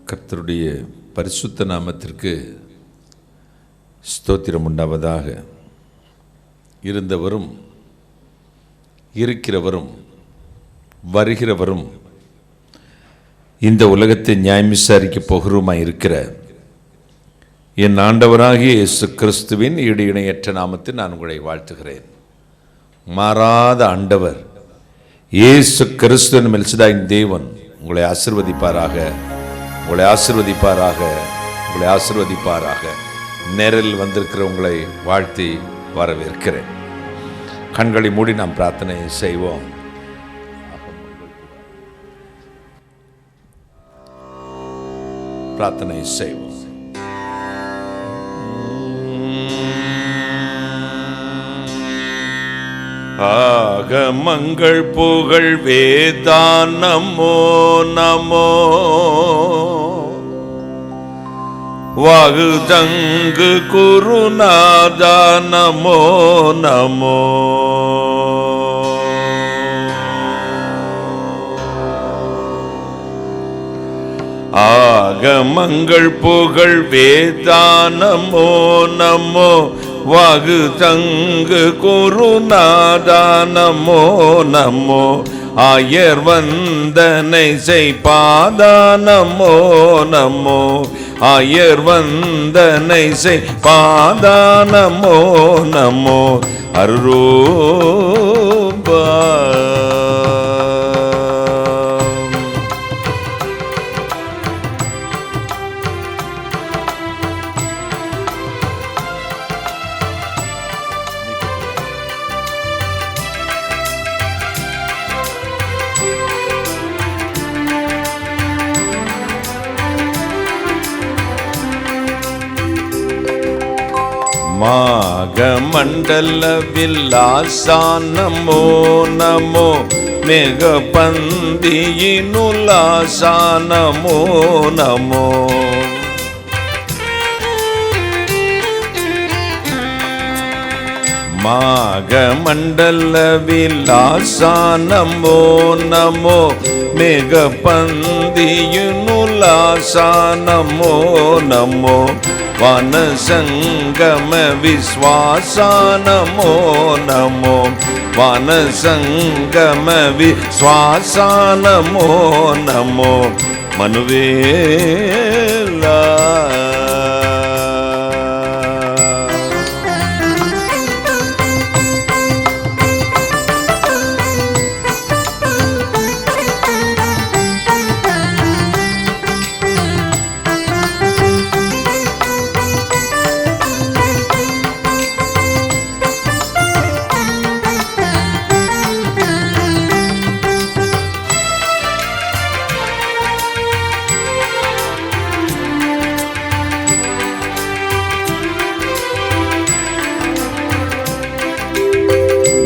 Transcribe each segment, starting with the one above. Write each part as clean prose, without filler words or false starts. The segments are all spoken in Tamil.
கர்த்தருடைய பரிசுத்த நாமத்திற்கு ஸ்தோத்திரம் உண்டாவதாக. இருந்தவரும் இருக்கிறவரும் வருகிறவரும் இந்த உலகத்தை நியாயம் விசாரிக்க போகிறோமாய் இருக்கிற என் ஆண்டவராகிய இயேசு கிறிஸ்துவின் ஈடு இணையற்ற நாமத்தில் நான் உங்களை வாழ்த்துகிறேன். மாறாத ஆண்டவர் இயேசு கிறிஸ்துவின் மெல்சிதாயின் தேவன் உங்களை ஆசீர்வதிப்பாராக, உங்களை ஆசீர்வதிப்பாராக, உங்களை ஆசீர்வதிப்பாராக. நேரில் வந்திருக்கிற உங்களை வாழ்த்தி வரவேற்கிறேன். கண்களை மூடி நாம் பிரார்த்தனை செய்வோம். பிரார்த்தனை செய்வோம். ஆகமங்கள் புகழ் வேதான் நமோ நமோ, வாகுதங்கு குருநாதா நமோ நமோ. ஆகமங்கள் புகழ் வேதான் நமோ நமோ, வாகுதங்கு குருநாதா நமோ நமோ. ஆயர் வந்தனை செய்பாதா நமோ நமோ, ஆயர் வந்தனை செய்பாதா நமோ நமோ. அருரூபா மாகமண்டல வில்லாசா நமோ நமோ, மேக பந்தியினுலாசா நமோ நமோ. மாகமண்டல வில்லாசா நமோ நமோ, மேக பந்தியினுலாசா நமோ நமோ. வானசங்கம விஸ்வாசா நமோ நமோ, வானசங்கம விஸ்வாசா நமோ நமோ. மனுவேலா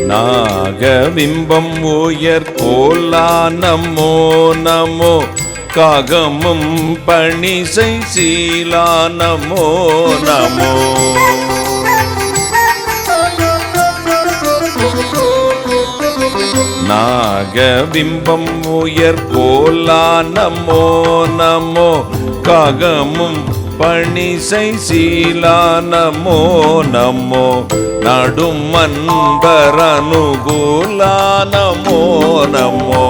நாகபிம்பம் உயர் கோலா நமோ நமோ, காகமும் பணிசை சீலா நமோ நமோ. நாகபிம்பம் உயர் கோலா நமோ நமோ, காகமும் பணிசை சீலா நமோ நமோ. நாடும் அன்பர் அனுகூலா நமோ நமோ,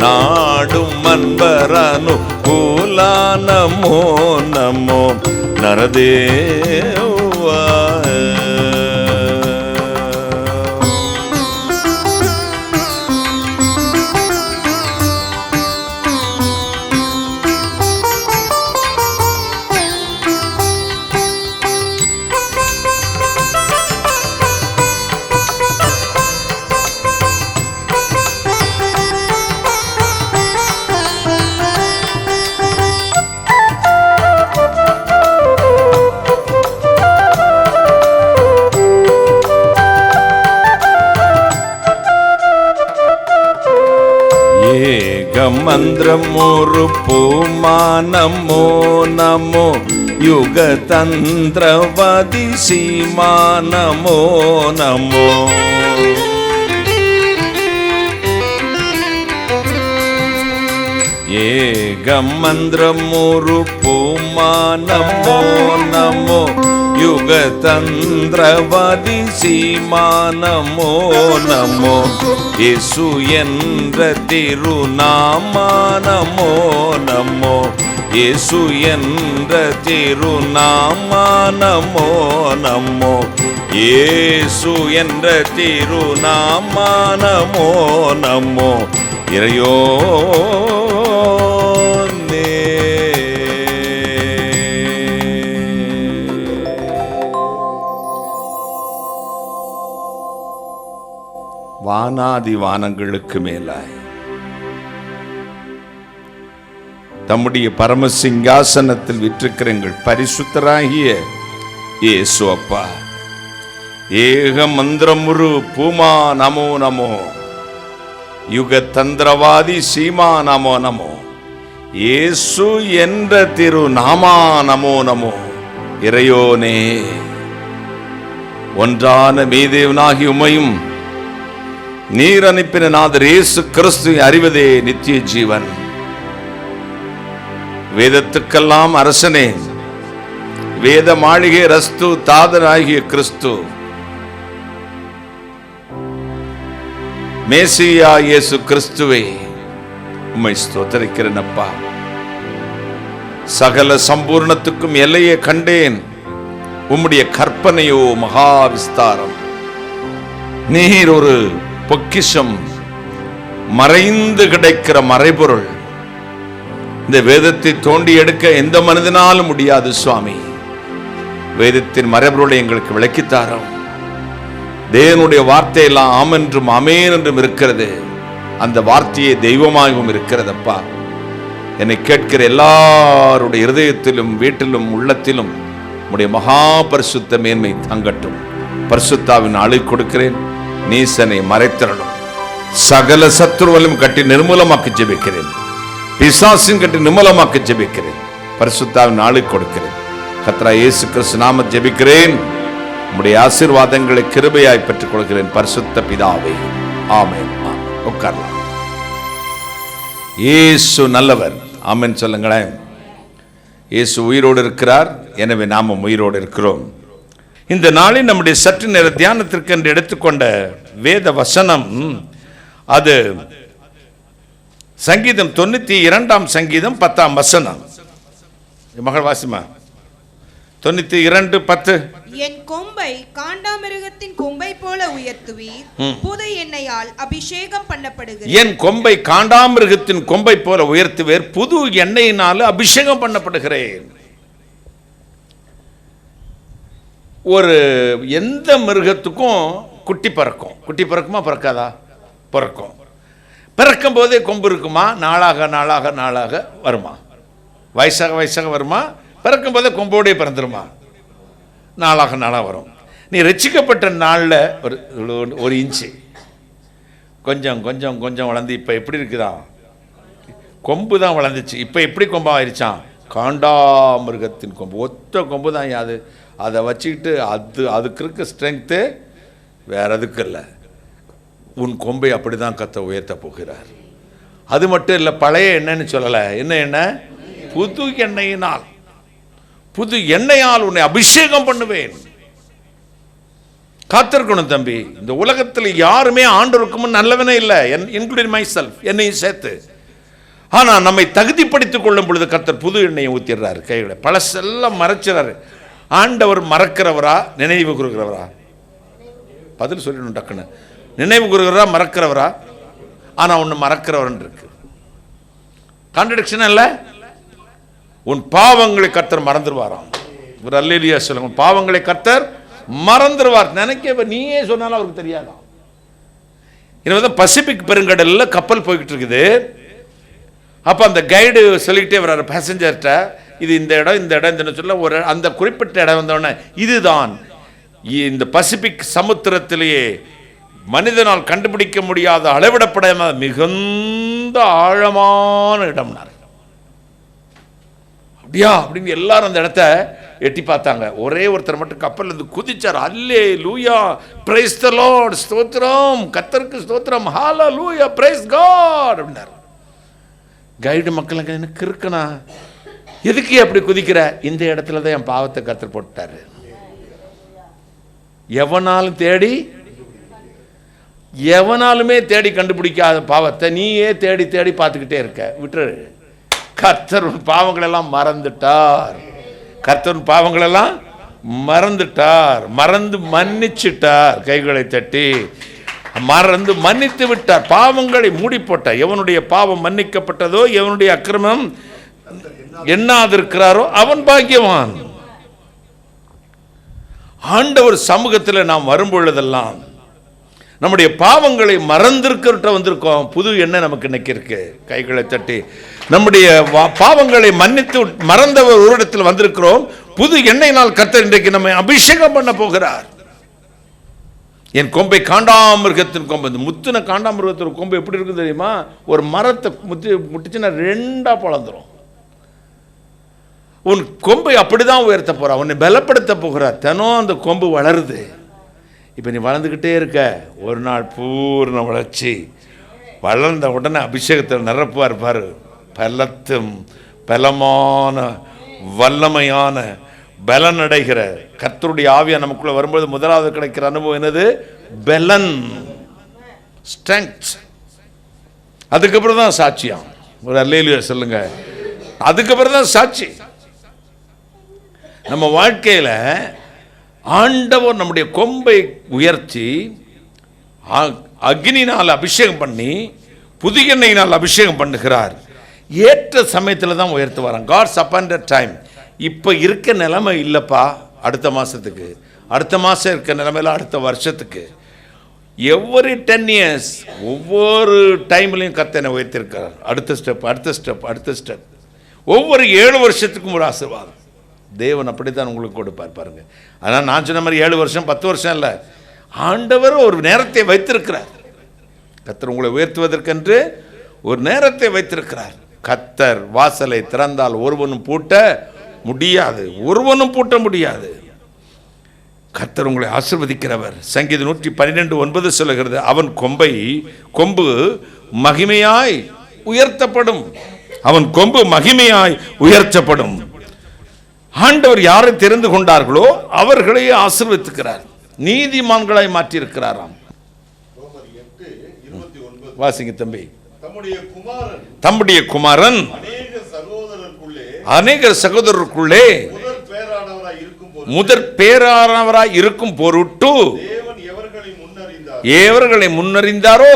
நாடும் அன்பர் அனுகூலா நமோ நமோ. நரதேவா மந்திரம் ஒரு பூமா நமோ நமோ, யுக தந்திரவதி சீமா நமோ நமோ. ஏகமந்திரமுறுப்புமா நமோ நமோ யுகதந்திரவாதி சீமா நமோ நமோ இயேசு என்ற திருநாமா நமோ நமோ இயேசு என்ற திருநாமா நமோ நமோ இயேசு என்ற திருநாமா நமோ நமோ இறையோ வானாதி வானங்களுக்கு மேலாய் தம்முடைய பரமசிங்காசனத்தில் விற்றிருக்கிற எங்கள் பரிசுத்தராகிய இயேசு அப்பா, ஏக மந்திரமுரு பூமா நமோ நமோ யுக தந்திரவாதி சீமா நமோ நமோ இயேசு என்ற திரு நாமா நமோ நமோ இறையோனே, ஒன்றான மெய்தேவனாகி உம்மையும் நீர் அனுப்பின நாதர் இயேசு கிறிஸ்து அறிவதே நித்திய ஜீவன். வேதத்துக்கெல்லாம் அரசனே, வேத மாளிகை ரஸ்து தாதராகிய கிறிஸ்து, மேசியா இயேசு கிறிஸ்துவே, உம்மை ஸ்தோத்திரிக்கிறேன் அப்பா. சகல சம்பூர்ணத்துக்கும் எல்லையை கண்டேன், உம்முடைய கற்பனையோ மகா விஸ்தாரம். நீர் ஒரு பொக்கிஷம், மறைந்து கிடைக்கிற மறைபொருள். இந்த வேதத்தை தோண்டி எடுக்க எந்த மனிதனாலும் முடியாது சுவாமி. வேதத்தின் மறைபொருளை எங்களுக்கு விளக்கித்தாரோம். தேவனுடைய வார்த்தையெல்லாம் ஆம் என்றும் அமேன் என்றும் இருக்கிறது. அந்த வார்த்தையே தெய்வமாகவும் இருக்கிறதப்பா. என்னை கேட்கிற எல்லாருடைய இருதயத்திலும் வீட்டிலும் உள்ளத்திலும் உடைய மகா பரிசுத்த மேன்மை தங்கட்டும். பரிசுத்தாவின் ஆளை கொடுக்கிறேன், நீசனை மறைத்திரளும். சகல சத்துருவலும் கட்டி நிர்மூலமாக்கி ஜெபிக்கிறேன், பிசாசின் கட்டி நிர்மூலமாக்கி ஜெபிக்கிறேன். பரிசுத்தாவின் ஆளை கொடுக்கிறேன். கர்த்தராகிய இயேசு கிறிஸ்து நாமத்தில் ஜெபிக்கிறேன். உம்முடைய ஆசீர்வாதங்களை கிருபையாய் பெற்றுக் கொள்கிறேன் பரிசுத்த பிதாவே, ஆமென். உட்காரலாம். இயேசு நல்லவர், ஆமென் சொல்லுங்களேன். இயேசு உயிரோடு இருக்கிறார், எனவே நாமும் உயிரோடு இருக்கிறோம். இந்த நாளில் நம்முடைய சற்று நேர தியானத்திற்கு என்று எடுத்துக்கொண்ட வேத வசனம் அது சங்கீதம் 92 சங்கீதம் 10 வசனம். மகள் வாசிமா 92:10. என் கொம்பை காண்டாமிருகத்தின் கொம்பை போல உயர்த்துவீர், புது எண்ணெயால் அபிஷேகம் பண்ணப்படுகிறேன். என் கொம்பை காண்டாமிருகத்தின் கொம்பை போல உயர்த்துவீர், புது எண்ணெயினால் அபிஷேகம் பண்ணப்படுகிறேன். ஒரு எந்த மிருகத்துக்கும் குட்டி பறக்கும். குட்டி பறக்குமா பறக்காதா? பறக்கும். பிறக்கும் போதே கொம்பு இருக்குமா? நாளாக நாளாக நாளாக வருமா? வயசாக வயசாக வருமா? பிறக்கும் போதே கொம்போடே பிறந்துருமா? நாளாக நாளாக வரும். நீ ரட்சிக்கப்பட்ட நாளில் ஒரு இன்ச்சு கொஞ்சம் கொஞ்சம் கொஞ்சம் வளர்ந்து இப்போ எப்படி இருக்குதா? கொம்பு தான் வளர்ந்துச்சு. இப்போ எப்படி கொம்பா ஆயிடுச்சான்? காண்டாமிருகத்தின் கொம்பு. ஒத்த கொம்பு தான் யாது. அதை வச்சுக்கிட்டு அதுக்கு இருக்க ஸ்ட்ரென்த்து வேற எதுக்கு இல்லை. உன் கொம்பை அப்படி தான் கர்த்தர் உயர்த்த போகிறார். அது மட்டும் இல்லை, பழைய எண்ணெய்ன்னு சொல்லலை. என்ன எண்ணெய்? புது எண்ணெயினால். புது எண்ணெயால் உன்னை அபிஷேகம் பண்ணுவேன். காத்திருக்கணும் தம்பி. இந்த உலகத்தில் யாருமே ஆண்டவருக்கு நல்லவனே இல்லை, இன்க்ளூடிங் மை செல்ஃப், என்னையும் சேர்த்து. ஆனால் நம்மை தகுதிப்படுத்திக் கொள்ளும் பொழுது கர்த்தர் புது எண்ணெயை ஊற்றிடுறாரு கைகளை. பழசெல்லாம் மறைச்சிடறாரு. ஆண்டவர் மறக்கிறவரா நினைவு கூறுகிறவரா? பதில் சொல்லணும் டக்குன்னு. நினைவு கூறுகிறவரா மறக்கிறவரா? ஆனால் ஒன்று மறக்கிறவர்னு இருக்கு. கான்ட்ரடிக்ஷன் இல்லை. உன் பாவங்களை கர்த்தர் மறந்துடுவாராம். ஒரு அல்லேலூயா சொல்லுங்க. பாவங்களை கர்த்தர் மறந்துடுவார். நினைக்க நீயே சொன்னாலும் அவருக்கு தெரியாதான். இன்னும் பசிபிக் பெருங்கடலில் கப்பல் போய்கிட்டு இருக்குது. அப்போ அந்த கைடு சொல்லிக்கிட்டே வர்றாரு பேசஞ்சர்கிட்ட, இது இந்த இடம் இந்த இடம் இந்த சொல்ல ஒரு அந்த குறிப்பிட்ட இடம் வந்தோடனே இதுதான் இந்த பசிபிக் சமுத்திரத்திலேயே மனிதனால் கண்டுபிடிக்க முடியாத அளவிடப்படாத மிகுந்த ஆழமான இடம்னார். அப்படியா அப்படின்னு எல்லாரும் அந்த இடத்த எட்டி பார்த்தாங்க. ஒரே ஒருத்தர் மட்டும் கப்பல் இருந்து குதிச்சார். அல்லேலூயா, பிரைஸ் தி லார்ட், ஸ்தோத்திரம் கர்த்தருக்கு ஸ்தோத்திரம், ஹalleluya, பிரைஸ் காட் அப்படினார். கைடு மக்களுக்கு எனக்கு இருக்கனா, எதுக்கு அப்படி குதிக்கிற? இந்த இடத்துல தான் என் பாவத்தை கர்த்தர் போட்டாரு. எவனாலுமே தேடி கண்டுபிடிக்காத பாவத்தை நீயே தேடி தேடி பார்த்துக்கிட்டே இருக்க. விட்டுரு. கர்த்தர் பாவங்களெல்லாம் மறந்துட்டார். கர்த்தர் பாவங்களெல்லாம் மறந்துட்டார். மறந்து மன்னிச்சிட்டார். கைகளை தட்டி மறந்து மன்னித்து விட்டார். பாவங்களை மூடி போட்டார். எவனுடைய பாவம் மன்னிக்கப்பட்டதோ, எவனுடைய அக்கிரமம் எண்ணாதிருக்கிறாரோ அவன் பாக்கியவான். ஆண்டவர் சமூகத்தில் நாம் வரும்பொழுதெல்லாம் நம்முடைய பாவங்களை மறந்திருக்கிறட்ட வந்திருக்கோம். புது எண்ணம் நமக்கு இன்னைக்கு இருக்கு. கைகளை தட்டி நம்முடைய பாவங்களை மன்னித்து மறந்தவர் ஒரு இடத்தில் வந்திருக்கிறோம். புது எண்ணெயினால் கர்த்தர் இன்றைக்கு நம்மை அபிஷேகம் பண்ண போகிறார். என் கொம்பை காண்டாமிருகத்தின் கொம்பு, இந்த முத்தின காண்டாமிருகத்தின் கொம்பு எப்படி இருக்கும் தெரியுமா? ஒரு மரத்தை முட்டிச்சுன்னா ரெண்டா பொழந்துரும். உன் கொம்பை அப்படிதான் உயர்த்த போறா, உன்னை பலப்படுத்த போகிறார். தினம் அந்த கொம்பு வளருது. இப்போ நீ வளர்ந்துக்கிட்டே இருக்க. ஒரு நாள் பூர்ண வளர்ச்சி. வளர்ந்த உடனே அபிஷேகத்தில் நிரப்புவார் பாரு. பலத்தும் பலமான வல்லமையான பலன் அடைகிற கர்த்தருடைய ஆவியா நமக்குள்ள வரும்போது முதலாவது கிடைக்கிற அனுபவம் என்னது? பலன், ஸ்ட்ரெங்த். அதுக்கப்புறம் தான் சாட்சியம். ஒரு அல்லேலூயா சொல்லுங்க. அதுக்கப்புறம் தான் சாட்சி. நம்ம வாழ்க்கையில் ஆண்டவர் நம்முடைய கொம்பை உயர்த்தி அக்னினால் அபிஷேகம் பண்ணி புது எண்ணெயினால் அபிஷேகம் பண்ணுகிறார். ஏற்ற சமயத்தில் தான் உயர்த்து வரான். God's appointed time. இப்போ இருக்க நிலைமை இல்லைப்பா, அடுத்த மாதத்துக்கு, அடுத்த மாதம் இருக்க நிலைமையில் அடுத்த வருஷத்துக்கு. எவ்வரி 10 years ஒவ்வொரு டைம்லையும் கர்த்தனை உயர்த்திருக்கிறார். அடுத்த ஸ்டெப், அடுத்த ஸ்டெப், அடுத்த ஸ்டெப். ஒவ்வொரு 7 வருஷத்துக்கும் ஒரு ஆசீர்வாதம் தேவன் அப்படித்தான் உங்களுக்கு கொடுப்பார் பாருங்க. ஆனால் நான் சொன்ன மாதிரி 7 வருஷம் 10 வருஷம் இல்லை. ஆண்டவர் ஒரு நேரத்தை வைத்திருக்கிறார். கர்த்தர் உங்களை உயர்த்துவதற்கென்று ஒரு நேரத்தை வைத்திருக்கிறார். கர்த்தர் வாசலை திறந்தால் ஒருவனும் பூட்ட முடியாது, ஒருவனும் பூட்ட முடியாது. கர்த்தர் உங்களை ஆசீர்வதிக்கிறவர். சங்கீதம் 112:9 சொல்லுகிறது, அவன் கொம்பு மகிமையாய் உயர்த்தப்படும். அவன் கொம்பு மகிமையாய் உயர்த்தப்படும். ஆண்டவர் யாரை தெரிந்து கொண்டார்களோ அவர்களை ஆசீர்வதிக்கிறார். நீதிமான்களாய் மாற்றி இருக்கிறாராம். வாசிங்க தம்பி. தம்முடைய குமாரன் அநேக சகோதரருக்குள்ளே முதற் பேரானவராய் இருக்கும் பொருட்டு எவர்களை முன்னறிந்தாரோ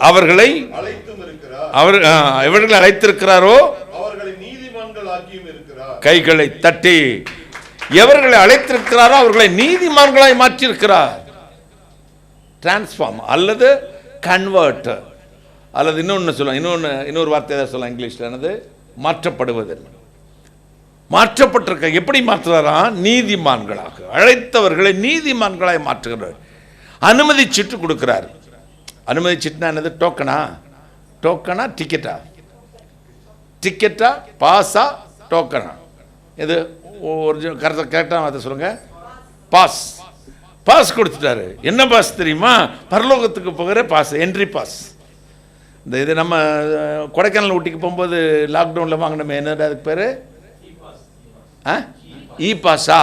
அவர்களை அழைத்திருக்கிறாரோ கைகளை தட்டி எவர்களை அழைத்திருக்கிறாரோ அவர்களை நீதிமான்களாய் மாற்றியிருக்கிறார். டிரான்ஸ்ஃபார்ம் அல்லது கன்வெர்ட் அல்லது இன்னொரு வார்த்தை தான் சொல்லலாம் இங்கிலீஷ்ல. என்னது? மாற்றப்படுவது. மாற்றப்பட்டிருக்க. எப்படி மாற்றுறாரா? நீதிமான்களாக. அழைத்தவர்களை நீதிமான்களாய் மாற்றுகிறார். அனுமதி சீட்டு கொடுக்கிறார். அனுமதி சீட்டுனா என்னது? டோக்கனா டிக்கெட்டா பாஸா டோக்கனா? இது ஒரு கரெக்டான வார்த்தை சொல்லுங்க. பாஸ் கொடுத்துட்டாரு. என்ன பாஸ் தெரியுமா? பரலோகத்துக்கு போகிற பாஸ், என்ட்ரி பாஸ். இந்த இது நம்ம கொடைக்கானல் ஊட்டிக்கு போகும்போது லாக்டவுனில் வாங்கினோமே, என்னது அதுக்கு பேர்? இ பாஸா?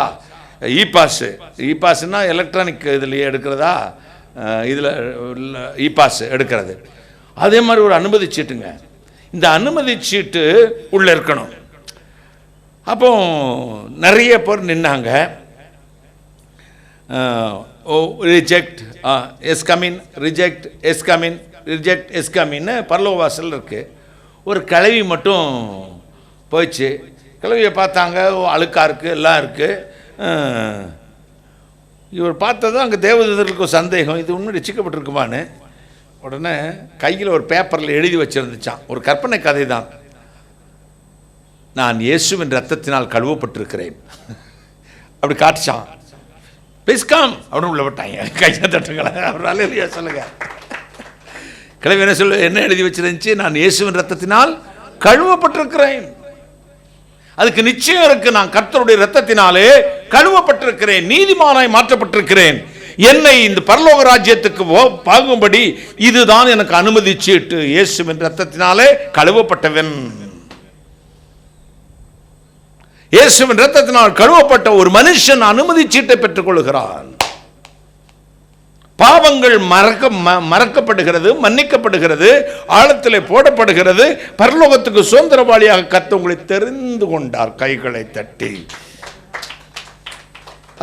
இ பாஸ்னா எலக்ட்ரானிக் இதுலேயே எடுக்கிறதா? இதில் இ பாஸ் எடுக்கிறது. அதே மாதிரி ஒரு அனுமதி சீட்டுங்க. இந்த அனுமதி சீட்டு உள்ளே இருக்கணும். அப்போ நிறைய பேர் நின்னாங்க. Rejects coming, rejects coming, rejects கமின்னு பரலோக வாசல் இருக்கு. ஒரு கிழவி மட்டும் போயிடுச்சு. கிழவியை பார்த்தாங்க, அழுக்கா இருக்கு, எல்லாம் இருக்கு. இவர் பார்த்ததும் அங்கே தேவதூதர்களுக்கு ஒரு சந்தேகம், இது உண்மை ரட்சிக்கப்பட்டிருக்குமான்னு. உடனே கையில் ஒரு பேப்பரில் எழுதி வச்சிருந்துச்சான். ஒரு கற்பனை கதை தான். நான் இயேசுவின் ரத்தத்தினால் கழுவப்பட்டிருக்கிறேன் அப்படி காட்டுச்சான். பிஸ்காம் அப்படின்னு உள்ள விட்டாங்க. கையை தட்டுங்கள அவரால் இல்லையா சொல்லுங்க. கிழவி என்ன எழுதி வச்சிருந்துச்சு? நான் இயேசுவின் ரத்தத்தினால் கழுவப்பட்டிருக்கிறேன். அதுக்கு நிச்சயம் இருக்கு. நான் கர்த்தருடைய ரத்தத்தினாலே கழுவப்பட்டிருக்கிறேன், நீதிமானாய் மாற்றப்பட்டிருக்கிறேன். என்னை இந்த பரலோக ராஜ்யத்துக்கு பாகும்படி இதுதான் எனக்கு அனுமதி சீட்டு. இயேசுவின் இரத்தத்தினாலே கழுவப்பட்டவன். இயேசுவின் இரத்தத்தினால் கழுவப்பட்ட ஒரு மனுஷன் அனுமதி சீட்டை பெற்றுக் கொள்கிறான். பாவங்கள் மறக்கப்படுகிறது, மன்னிக்கப்படுகிறது, ஆழத்திலே போடப்படுகிறது. பரலோகத்துக்கு சுதந்திரவாளியாக கர்த்தர் உங்களை தெரிந்து கொண்டார். கைகளை தட்டி.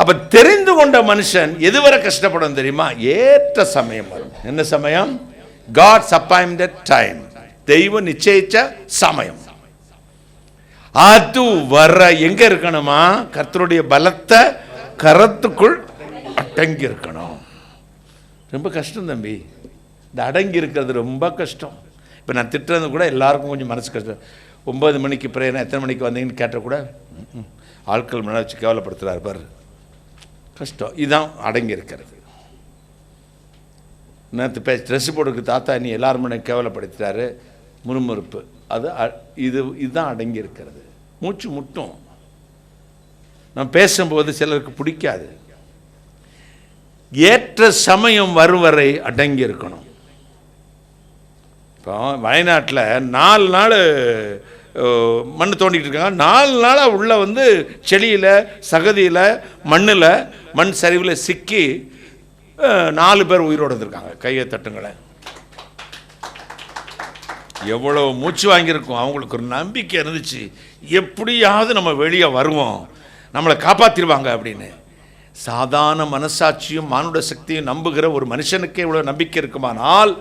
அப்ப தெரிந்து கொண்ட மனுஷன் எதுவரை கஷ்டப்படும் தெரியுமா? ஏற்ற சமயம் வரும். என்ன சமயம்? God's appointed time. தெய்வம் நிச்சயிச்ச சமயம். அது வர எங்க இருக்கணுமா? கர்த்தருடைய பலத்த கரத்துக்குள் அடங்கி இருக்கணும். ரொம்ப கஷ்டம் தம்பி, இந்த அடங்கி இருக்கிறது ரொம்ப கஷ்டம். இப்போ நான் திட்டுறது கூட எல்லாருக்கும் கொஞ்சம் மனசு கஷ்டம். 9 மணிக்கு பிரேயர், எத்தனை மணிக்கு வந்தீங்கன்னு கேட்டால் கூட ஆட்கள் மன வச்சு கேவலப்படுத்துகிறார் பாரு. கஷ்டம். இதுதான் அடங்கி இருக்கிறது. நேற்று ட்ரெஸ் போடுறதுக்கு தாத்தா நீ எல்லாரும் மணி கேவலப்படுத்துகிறாரு, முறுமுறுப்பு. அது இதுதான் அடங்கி இருக்கிறது. மூச்சு முட்டும். நான் பேசும்போது சிலருக்கு பிடிக்காது. ஏற்ற சமயம் வரும் வரை அடங்கி இருக்கணும். இப்போ வயநாட்டில் 4 நாள் மண் தோண்டிகிட்டு இருக்காங்க. 4 நாளாக உள்ள வந்து செளியில், சகதியில், மண்ணில், மண் சரிவில் சிக்கி 4 பேர் உயிரோடு இருந்திருக்காங்க. கையை தட்டுங்களேன். எவ்வளோ மூச்சு வாங்கியிருக்கும். அவங்களுக்கு ஒரு நம்பிக்கை இருந்துச்சு, எப்படியாவது நம்ம வெளியே வருவோம், நம்மளை காப்பாற்றிடுவாங்க அப்படின்னு. சாதாரண மனசாட்சியும் மானுட சக்தியும் நம்புகிற ஒரு மனுஷனுக்கே இவ்வளோ நம்பிக்கை இருக்குமானால்,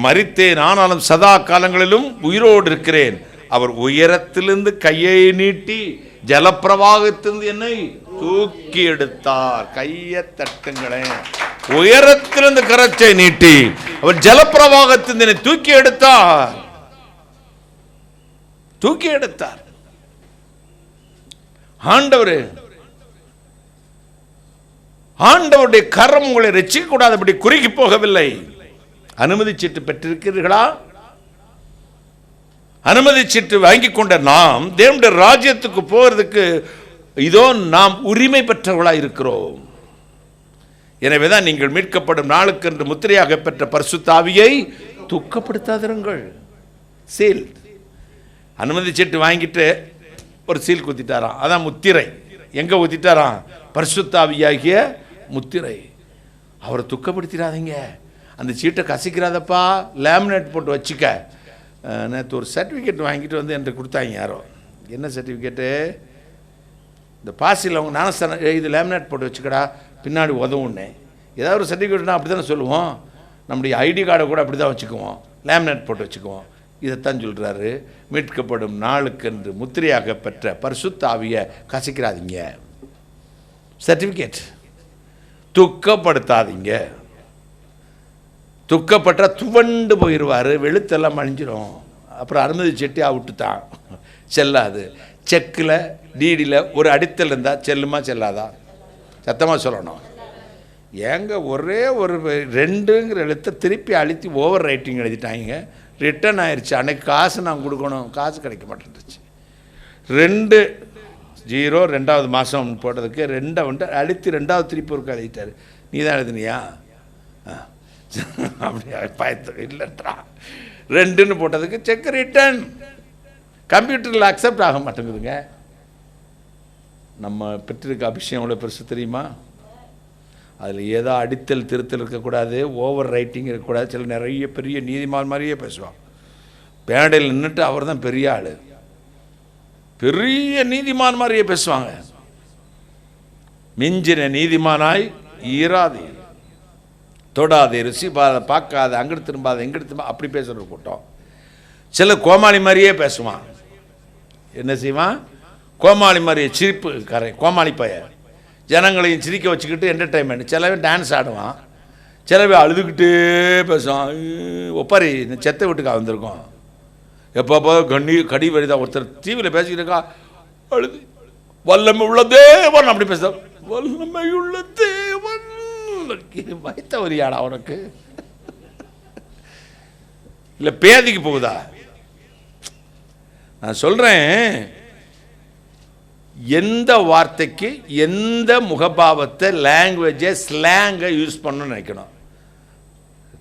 மரித்தேன் ஆனாலும் சதா காலங்களிலும் உயிரோடு இருக்கிறேன். அவர் உயரத்திலிருந்து கையை நீட்டி ஜலப்பிரவாகத்திலிருந்து என்னை தூக்கி எடுத்தார். கையை தட்டுங்களேன். உயரத்திலிருந்து கரச்சை நீட்டி அவர் ஜலப்பிரவாகத்திலிருந்து என்னை தூக்கி எடுத்தார். தூக்கி எடுத்தார். ஆண்டவருடைய கரம் உங்களை ரட்சிக்க கூடாதபடி குறுகி போகவில்லை. அனுமதி சீட்டு பெற்றிருக்கிறீர்களா? அனுமதி சீட்டு வாங்கி கொண்ட நாம் தேவனுடைய ராஜ்யத்துக்கு போகிறதுக்கு இதோ நாம் உரிமை பெற்றவர்களாக இருக்கிறோம். எனவேதான் நீங்கள் மீட்கப்படும் நாளுக்கென்று முத்திரையாக பெற்ற பரிசுத்த ஆவியை துக்கப்படுத்தாதிருங்கள். சீல். அனுமதி சீட்டு வாங்கிட்டு ஒரு சீல் குத்திட்டாராம், அதான் முத்திரை. எங்க குத்திட்டாராம்? பரிசுத்த ஆவியாகிய முத்திரை. அவரை துக்கப்படுத்திடாதீங்க. அந்த சீட்டை கசிக்கிறாதப்பா, லேமினேட் போட்டு வச்சுக்க. நேற்று ஒரு சர்டிஃபிகேட் வாங்கிட்டு வந்து என்கிட்ட கொடுத்தாங்க யாரோ. என்ன சர்டிஃபிகேட்டு? இந்த பாசியில் அவங்க ஞானஸ்தானம் இது லேமினேட் போட்டு வச்சுக்கடா, பின்னாடி உதவுன்னு. ஏதாவது ஒரு சர்டிஃபிகேட்னா அப்படி தானே சொல்லுவோம். நம்முடைய ஐடி கார்டை கூட அப்படி தான் வச்சுக்குவோம், லேமினேட் போட்டு வச்சுக்குவோம். இதைத்தான் சொல்கிறாரு, மீட்கப்படும் நாளுக்கென்று முத்திரையாக பெற்ற பரிசுத்த ஆவியை கசிக்கிறாதீங்க. சர்டிஃபிகேட். துக்கப்படுத்தாதீங்க. துக்கப்பட்ட துவண்டு போயிடுவார், வெளுத்தெல்லாம் அழிஞ்சிடும். அப்புறம் அனுமதி சீட்டு விட்டுத்தான் செல்லாது. செக்கில் டிடியில் ஒரு அடித்தல் இருந்தால் செல்லுமா செல்லாதா? சத்தமாக சொல்லணும். ஏங்க ஒரே ஒரு 2ங்கிற எழுத்தை திருப்பி அழுத்தி ஓவர் ரைட்டிங் எழுதிட்டாங்க, ரிட்டர்ன் ஆயிடுச்சு. அன்னைக்கு காசு நான் கொடுக்கணும், காசு கிடைக்க மாட்டேன்ருச்சு. 2-0 2வது மாதம் போட்டதுக்கு 2 வந்து அழுத்தி 2வது திருப்பி ஒரு எழுதிட்டார். நீ தான் எழுதுனியா? அப்படியா? பயத்து இல்லைன்றா. 2ன்னு போட்டதுக்கு செக் ரிட்டர்ன். கம்ப்யூட்டரில் அக்செப்ட் ஆக மாட்டேங்குதுங்க. நம்ம பெற்றிருக்க அபிஷேகம் எவ்வளோ பெருசு தெரியுமா? அதில் ஏதோ அடித்தல் திருத்தல் இருக்கக்கூடாது, ஓவர் ரைட்டிங் இருக்கக்கூடாது. சில நிறைய பெரிய நீதிமான் மாதிரியே பேசுவான். பேடையில் நின்றுட்டு அவர் தான் பெரிய ஆள், பெரிய நீதிமான் மாதிரியே பேசுவாங்க. மிஞ்சின நீதிமானாய் ஈராதே, தொடாதே, ருசி பார்க்காத, அங்கிட்டு திரும்பாத, எங்கிட்டு திரும்ப, அப்படி பேசுகிற கூட்டம். சில கோமாளி மாதிரியே பேசுவான். என்ன செய்வான்? கோமாளி மாதிரியே சிரிப்பு கரை, கோமாளி பைய. ஜனங்களையும் சிரிக்க வச்சுக்கிட்டு என்டர்டைன்மெண்ட். சிலவன் டான்ஸ் ஆடுவான், சிலவே அழுதுகிட்டே பேசுவான். ஒப்பாரி செத்த வீட்டுக்கா வந்திருக்கோம். எப்போ கடி வழிதான். ஒருத்தர் டிவியில் பேசிக்கிட்டு இருக்கா, அழுது வல்லமை உள்ள தேவன் அப்படி பேச, வல்லமை உள்ள தேவன் வைத்த வரியாடா அவனுக்கு? இல்லை பேதிக்கு போகுதா? நான் சொல்கிறேன், எந்த வார்த்தைக்கு எந்த முகபாவத்தை, லாங்குவேஜை, ஸ்லாங்கை யூஸ் பண்ணணும்னு நினைக்கணும்.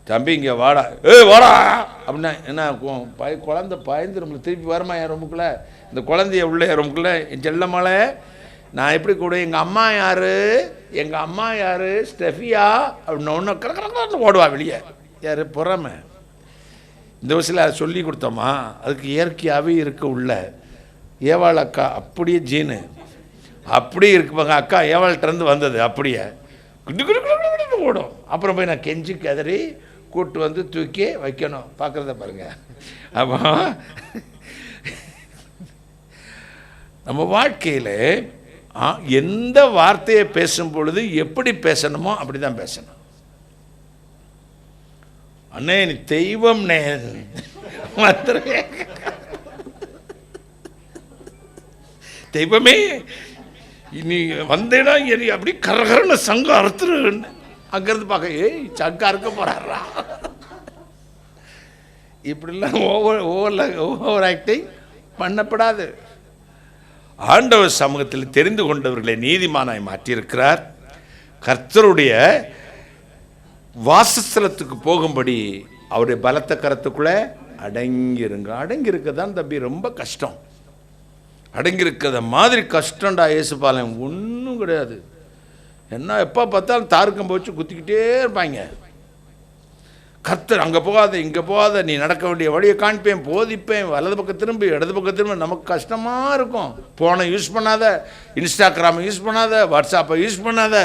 தம்பி இங்கே வாடா, வாடா அப்படின்னா என்ன ஆகும்? குழந்தை பயந்துரும்ல, திருப்பி வருமா என் ரூமுக்குள்ளே? இந்த குழந்தைய உள்ளே ரூமுக்குள்ளே, என் செல்லமலை நான் எப்படி கூட எங்கள் அம்மா யார், எங்கள் அம்மா யார், ஸ்டெஃபியா அப்படின்னு ஒன்று கரெக்டாக ஓடுவா வெளியே. யார்? பொறாமை. இந்த வயசில் அதை சொல்லி கொடுத்தோமா? அதுக்கு இயற்கையாகவே இருக்க உள்ள ஏவாள் அக்கா அப்படியே ஜீனு அப்படியே இருக்குப்பாங்க. அக்கா ஏவாள்கிட்டருந்து வந்தது அப்படியே குடு குடு குடு குடு ஓடும். அப்புறம் போய் நான் கெஞ்சி கதறி கூட்டு வந்து தூக்கி வைக்கணும். பார்க்குறத பாருங்க. அப்போ நம்ம வாழ்க்கையில் எந்த வார்த்தையை பேசும் பொழுது எப்படி பேசணுமோ அப்படி தான் பேசணும். அண்ணே நீ தெய்வம் நே தெய்வமே நீ வந்தேனா எரி அப்படி கரகரன சங்கம் அறுத்துருன்னு அங்கிருந்து பார்க்க, ஏய் சங்கம் அறுக்க போறாரா? இப்படிலாம் ஓவர் ஆக்டிங் பண்ணப்படாது. ஆண்டவர் சமூகத்தில் தெரிந்து கொண்டவர்களை நீதிமானாய் மாற்றியிருக்கிறார். கர்த்தருடைய வாசஸ்தலத்துக்கு போகும்படி அவருடைய பலத்த கரத்துக்குள்ளே அடங்கிருங்க. அடங்கியிருக்க தான் தம்பி ரொம்ப கஷ்டம். அடங்கியிருக்கிறத மாதிரி கஷ்டம்டா இயேசுபாலன் ஒன்றும் கிடையாது. என்ன எப்போ பார்த்தாலும் தாருக்கம் போச்சு குத்திக்கிட்டே இருப்பாங்க. கர்த்தர் அங்கே போகாத இங்கே போகாத, நீ நடக்க வேண்டிய வழியை காண்பேன், போதிப்பேன், வலது பக்கம் திரும்பி இடது பக்கம் திரும்ப. நமக்கு கஷ்டமாக இருக்கும். ஃபோனை யூஸ் பண்ணாத, இன்ஸ்டாகிராமை யூஸ் பண்ணாத, வாட்ஸ்அப்பை யூஸ் பண்ணாத,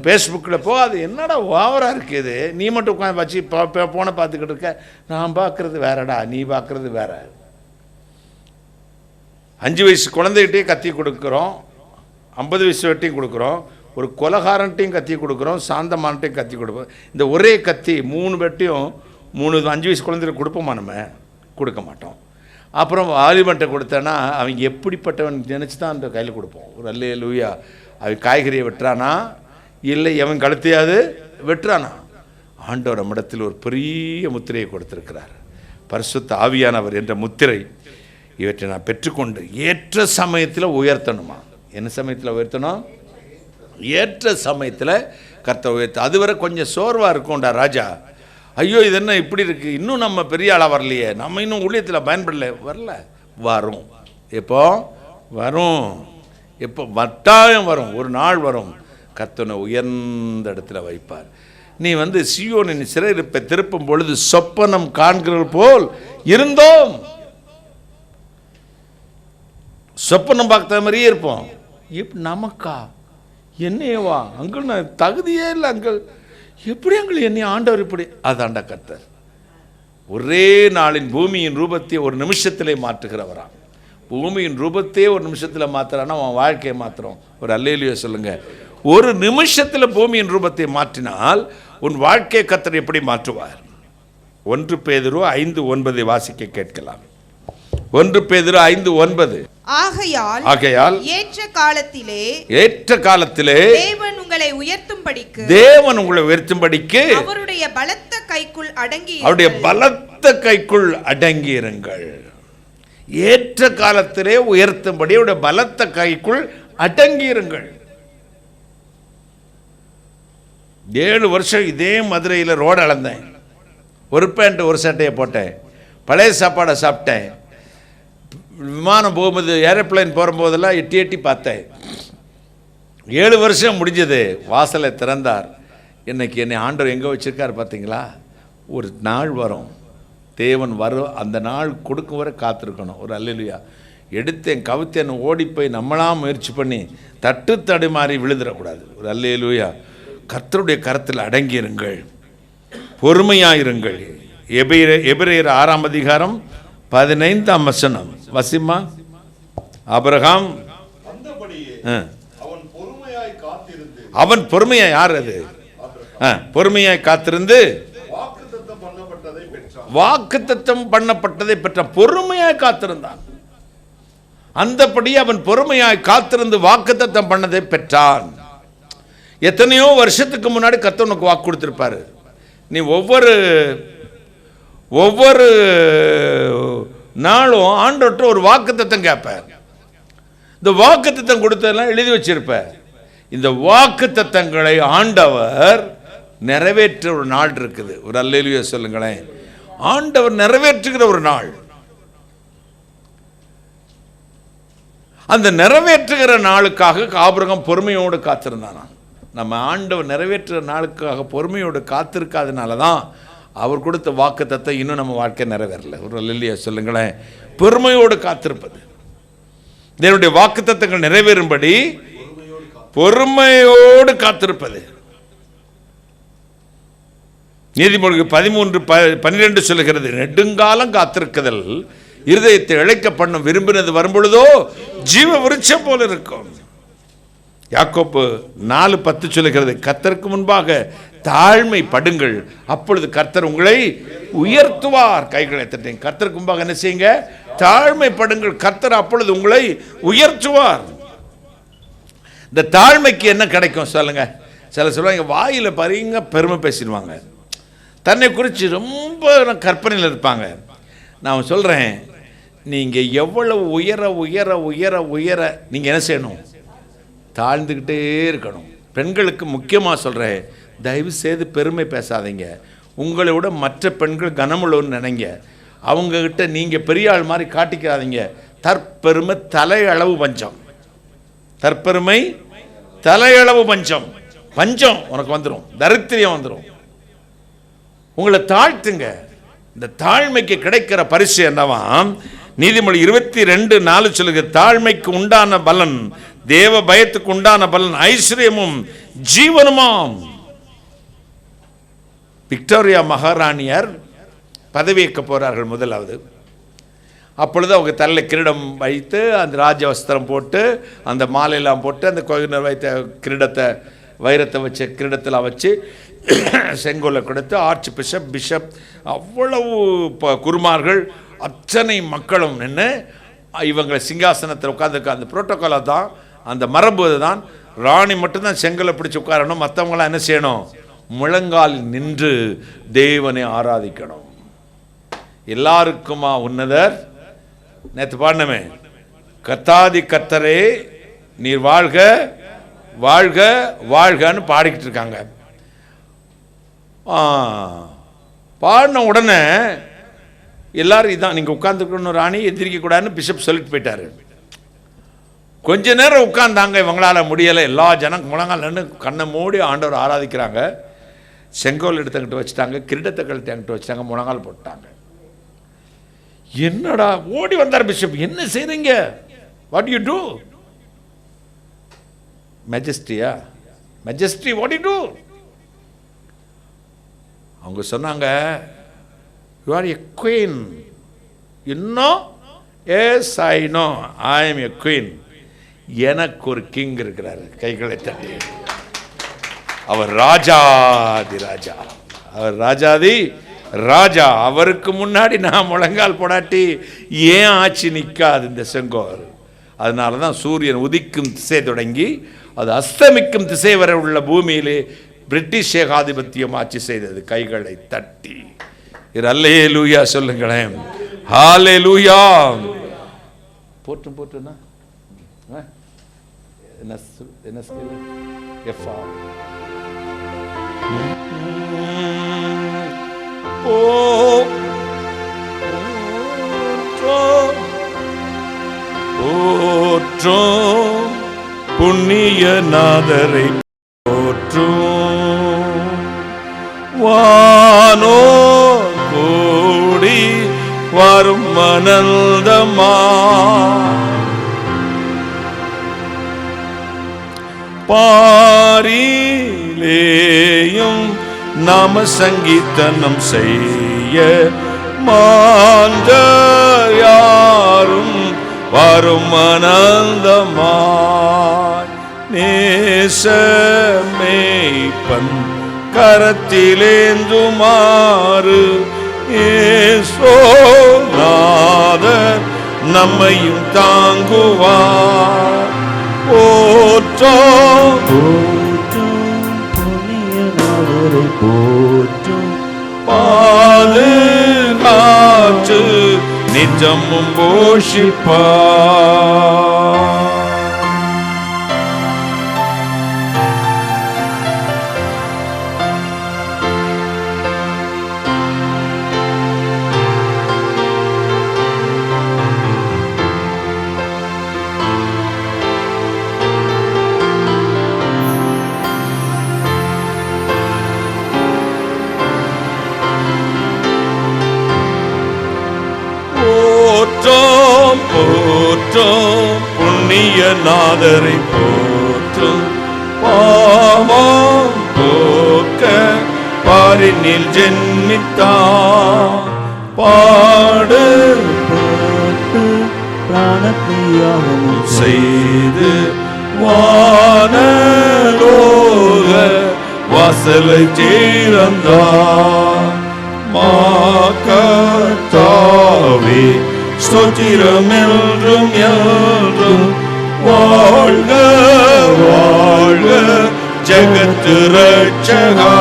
ஃபேஸ்புக்கில் போகாது. என்னடா ஓவராக இருக்குது, நீ மட்டும் உட்காந்து வச்சு ஃபோனை பார்த்துக்கிட்டு இருக்க. நான் பார்க்குறது வேறடா, நீ பார்க்குறது வேற. 5 வயசு குழந்தைகிட்டே கத்தி கொடுக்குறோம், 50 வயசு வட்டியும் கொடுக்குறோம், ஒரு கொலகாரன்ட்டையும் கத்தி கொடுக்குறோம், சாந்தமானட்டையும் கத்தி கொடுப்போம். இந்த ஒரே கத்தி 3 வெட்டியும் 5 வயசு குழந்தைகளுக்கு கொடுப்போமா? நம்ம கொடுக்க மாட்டோம். அப்புறம் வாலிபன்ட்ட கொடுத்தேன்னா அவங்க எப்படிப்பட்டவன் நினச்சி தான் அந்த கையில் கொடுப்போம். ஒரு அல்லேலூயா. அவன் காய்கறியை வெட்டுறானா இல்லை அவன் கழுத்தையாவது வெட்டுறானா? ஆண்டவர் நம்மிடத்தில் ஒரு பெரிய முத்திரையை கொடுத்திருக்கிறார், பரிசுத்த ஆவியானவர் என்ற முத்திரை. இவற்றை நான் பெற்றுக்கொண்டு ஏற்ற சமயத்தில் உயர்த்தணுமா? என்ன சமயத்தில் உயர்த்தணும்? ஏற்ற சமயத்தில் கர்த்தர் உயர்த்த. அதுவரை கொஞ்சம் சோர்வாக இருக்கும்டா ராஜா, ஐயோ இது என்ன இப்படி இருக்குது, இன்னும் நம்ம பெரிய ஆளாக வரலையே, நம்ம இன்னும் ஊழியத்தில் பயன்படல. வரல, வரும். எப்போ வரும்? எப்போ? வட்டாயம் வரும். ஒரு நாள் வரும், கர்த்தனை உயர்ந்த இடத்துல வைப்பார். நீ சீயோனின் சிறையிருப்பை திருப்பும் பொழுது சொப்பனம் காண்கிறது போல் இருந்தோம். சொப்பனம் பார்த்த மாதிரியே இருப்போம். நமக்கா என்னையவா அங்கிள், நான் தகுதியே இல்லை அங்கிள், எப்படி அங்கிள் என்னை ஆண்டவர் இப்படி? அதாண்டா கர்த்தர். ஒரே நாளின் பூமியின் ரூபத்தை ஒரு நிமிஷத்திலே மாற்றுகிறவரா. பூமியின் ரூபத்தையே ஒரு நிமிஷத்தில் மாற்றுறான்னா அவன் வாழ்க்கையை மாற்றுறோம். ஒரு அல்லேலூயா சொல்லுங்க. ஒரு நிமிஷத்தில் பூமியின் ரூபத்தை மாற்றினால் உன் வாழ்க்கையை கர்த்தர் எப்படி மாற்றுவார்? 1 பேதுரு 5:9 வாசிக்க கேட்கலாம். 1 பேதுரு 5:9. ஆகையால் ஏற்ற காலத்திலே தேவன் உங்களை உயர்த்தும்படிக்கு அவருடைய பலத்த கைக்குள் அடங்கியிருங்கள். ஏற்ற காலத்திலே உயர்த்தும்படி அவருடைய பலத்த கைக்குள் அடங்கியிருங்கள். 7 வருஷம் இதே மதுரையில் ரோடு அளந்தேன். ஒரு பேண்ட் ஒரு சட்டையை போட்டேன், பழைய சாப்பாடை சாப்பிட்டேன். விமானம் போகும்போது ஏரோப்ளைன் போகும்போதெல்லாம் எட்டி பார்த்தேன். 7 வருஷம் முடிஞ்சது, வாசலை திறந்தார். இன்னைக்கு என்னை ஆண்டவர் எங்கே வச்சிருக்கார் பார்த்தீங்களா? ஒரு நாள் வரும், தேவன் வரும், அந்த நாள் கொடுக்கும் வரை காத்திருக்கணும். ஒரு அல்லேலூயா. எடுத்தேன், கவித்தேன், ஓடி போய் நம்மளாம் முயற்சி பண்ணி தட்டு தடுமாறி விழுந்துடக்கூடாது. ஒரு அல்லேலூயா. கர்த்தருடைய கரத்தில் அடங்கியிருங்கள், பொறுமையாயிருங்கள். எபிரேயர் 6ஆம் அதிகாரம் 15ஆம் வசனம் வசிமா. ஆபிரகாம் அவன் பொறுமையாய், யார் அது? பொறுமையாய் காத்திருந்து வாக்குத்தத்தம் பண்ணப்பட்டதை பெற்றான். பொறுமையாய் காத்திருந்தான். அந்தபடி அவன் பொறுமையாய் காத்திருந்து வாக்குத்தத்தம் பண்ணதை பெற்றான். எத்தனையோ வருஷத்துக்கு முன்னாடி கர்த்தர் உனக்கு வாக்கு கொடுத்திருப்பாரு. நீ ஒவ்வொரு நாளும் ஆண்டவர்கிட்ட ஒரு வாக்குத்தத்தம் கேட்பார். இந்த வாக்குத்தத்தம் கொடுத்ததெல்லாம் எழுதி வச்சிருப்ப. இந்த வாக்குத்தத்தங்களை ஆண்டவர் நிறைவேற்ற ஒரு நாள் இருக்குது. ஒரு அல்லேலூயா சொல்லுங்களேன். ஆண்டவர் நிறைவேற்றுகிற ஒரு நாள். அந்த நிறைவேற்றுகிற நாளுக்காக ஆபிரகாம் பொறுமையோடு காத்திருந்தானா. நம்ம ஆண்டவர் நிறைவேற்றுகிற நாளுக்காக பொறுமையோடு காத்திருக்காதனால தான் அவர் கொடுத்த வாக்குத்தத்தம் இன்னும் நம்ம வாழ்க்கை நிறைவேறல. ஒரு அல்லேலூயா சொல்லுங்களேன். பொறுமையோடு காத்திருப்பது, தேவனுடைய வாக்குத்தத்தங்கள் நிறைவேறும்படி பொறுமையோடு காத்திருப்பது. நீதிமொழிகள் 13:12 சொல்லுகிறது, நெடுங்காலம் காத்திருக்குதல் இருதயத்தை இழைக்க பண்ணும், விரும்பினது வரும்பொழுதோ ஜீவ விருட்சம் போல இருக்கும். யாக்கோப்பு 4:10 சொல்லுகிறது, கர்த்தருக்கு முன்பாக தாழ்மை படுங்கள், அப்பொழுது கர்த்தர் உங்களை உயர்த்துவார். கைகளை தட்டுங்க. கர்த்தருக்கு முன்பாக என்ன செய்யுங்க? தாழ்மை படுங்கள், கர்த்தர் அப்பொழுது உங்களை உயர்த்துவார். இந்த தாழ்மைக்கு என்ன கிடைக்கும் சொல்லுங்க? சில சொல்லுவாங்க, வாயில பாருங்க பெருமை பேசிடுவாங்க, தன்னை குறித்து ரொம்ப கற்பனையில் இருப்பாங்க. நான் சொல்றேன், நீங்க எவ்வளவு உயர உயர உயர உயர நீங்க என்ன செய்யணும்? தாழ்ந்துக்கிட்டே இருக்கணும். பெண்களுக்கு முக்கியமாக சொல்கிறேன், தயவு செய்து பெருமை பேசாதீங்க. உங்களை விட மற்ற பெண்கள் கனமுள்ளவன்னு நினைங்க. அவங்கக்கிட்ட நீங்கள் பெரிய ஆள் மாதிரி காட்டிக்கிறாதீங்க. தற்பெருமை தலையளவு பஞ்சம். தற்பெருமை தலையளவு பஞ்சம். பஞ்சம் உனக்கு வந்துடும், தரித்திரியம் வந்துடும். உங்களை தாழ்த்துங்க. இந்த தாழ்மைக்கு கிடைக்கிற பரிசு என்னவாம்? நீதிமொழி 22:4 சொல்லுங்க, தாழ்மைக்கு உண்டான பலன், தேவ பயத்துக்கு உண்டான பலன் ஐஸ்வர்யமும் ஜீவனுமாம். விக்டோரியா மகாராணியார் பதவியேற்க போறார்கள் முதலாவது. அப்பொழுது அவங்க தலையில் கிரீடம் வைத்து, அந்த ராஜ வஸ்திரம் போட்டு, அந்த மாலையெல்லாம் போட்டு, அந்த கோயினர் வைத்த கிரீடத்தை, வைரத்தை வச்ச கிரீடத்தில் வச்சு, செங்கோலை கொடுத்து, ஆர்ச் பிஷப் அவ்வளவு குருமார்கள் அத்தனை மக்களும் நின்று இவங்களை சிங்காசனத்தில் உட்காந்துருக்க. அந்த புரோட்டோக்காலை தான், அந்த மரபு தான். ராணி மட்டும்தான் செங்கலை பிடிச்சி உட்காரணும், மற்றவங்களாம் என்ன செய்யணும்? முழங்காலில் நின்று தேவனை ஆராதிக்கணும். எல்லாருக்குமா உன்னதர்? நேற்று பாடினமே, கர்த்தாதி கர்த்தரே நீர் வாழ்க வாழ்க வாழ்கன்னு பாடிக்கிட்டு இருக்காங்க. பாடின உடனே எல்லாரும் இதான், நீங்கள் உட்காந்துக்கணும் ராணி, எந்திரிக்க கூடாதுன்னு பிஷப் சொல்லிட்டு போயிட்டாரு. கொஞ்ச நேரம் உட்கார்ந்தாங்க, இவங்களால முடியலை. எல்லா ஜனம் முழங்கால் கண்ணை மூடி ஆண்டவர் ஆராதிக்கிறாங்க. செங்கோல் எடுத்துக்கிட்டு வச்சுட்டாங்க, கிரீடத்தை கழுத்து அங்கிட்டு வச்சுட்டாங்க, முழங்கால் போட்டாங்க. என்னடா ஓடி வந்தார் பிஷப், என்ன செய்றீங்க? What you do? மெஜஸ்டியா? Majesty, what you do? அவங்க சொன்னாங்க, யூ ஆர் எ குயின். இன்னும் yes I know, I am a queen. எனக்கு ஒரு கிங் இருக்கிறார். கைகளை தட்டி, அவர் ராஜாதி ராஜா, அவர் ராஜாதி ராஜா. அவருக்கு முன்னாடி நான் முழங்கால் போடாட்டி ஏன் ஆட்சி நிற்காது இந்த செங்கோல்? அதனால தான் சூரியன் உதிக்கும் திசை தொடங்கி அது அஸ்தமிக்கும் திசை வரை உள்ள பூமியிலே பிரிட்டிஷ் ஏகாதிபத்தியம் ஆட்சி செய்தது. கைகளை தட்டி அல்லேலூயா சொல்லுங்களேன். ஹல்லேலூயா. போட்டுனா என்ன எஃப்ஆ போற்றும் புண்ணியநாதரை போற்றும் வானோ கூடி வரும் அனந்தமா பாரிலேயும் நாம சங்கீதனம் செய்ய மாந்தர் யாரும் வரும் அனந்தமாய் நேசமேய்ப்பன் கரத்திலேந்துமாறு ஏசோநாதர் நம்மையும் தாங்குவார். போற்றும் புண்ணியநாதரை போற்றும் பாதுகாத்து நிஜமும் போஷிப்பார். போற்றும் புண்ணிய நாதரை போற்றும் பாவம் போக்க பாரினில் ஜென்மித்தார் பாடு பிராணத்தியாகவும் செய்து வானலோக வாசலை திறந்தார் மாகத்தாவே ஸ்தோத்திரம் என்றும் என்றும் வாழ்க வாழ்க ஜெகத்து ரட்சகா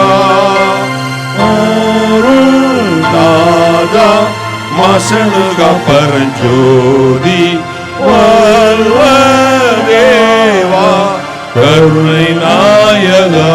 நாதா மசனுக பரஞ்சோதி வல்வதேவா கருணை நாயகா.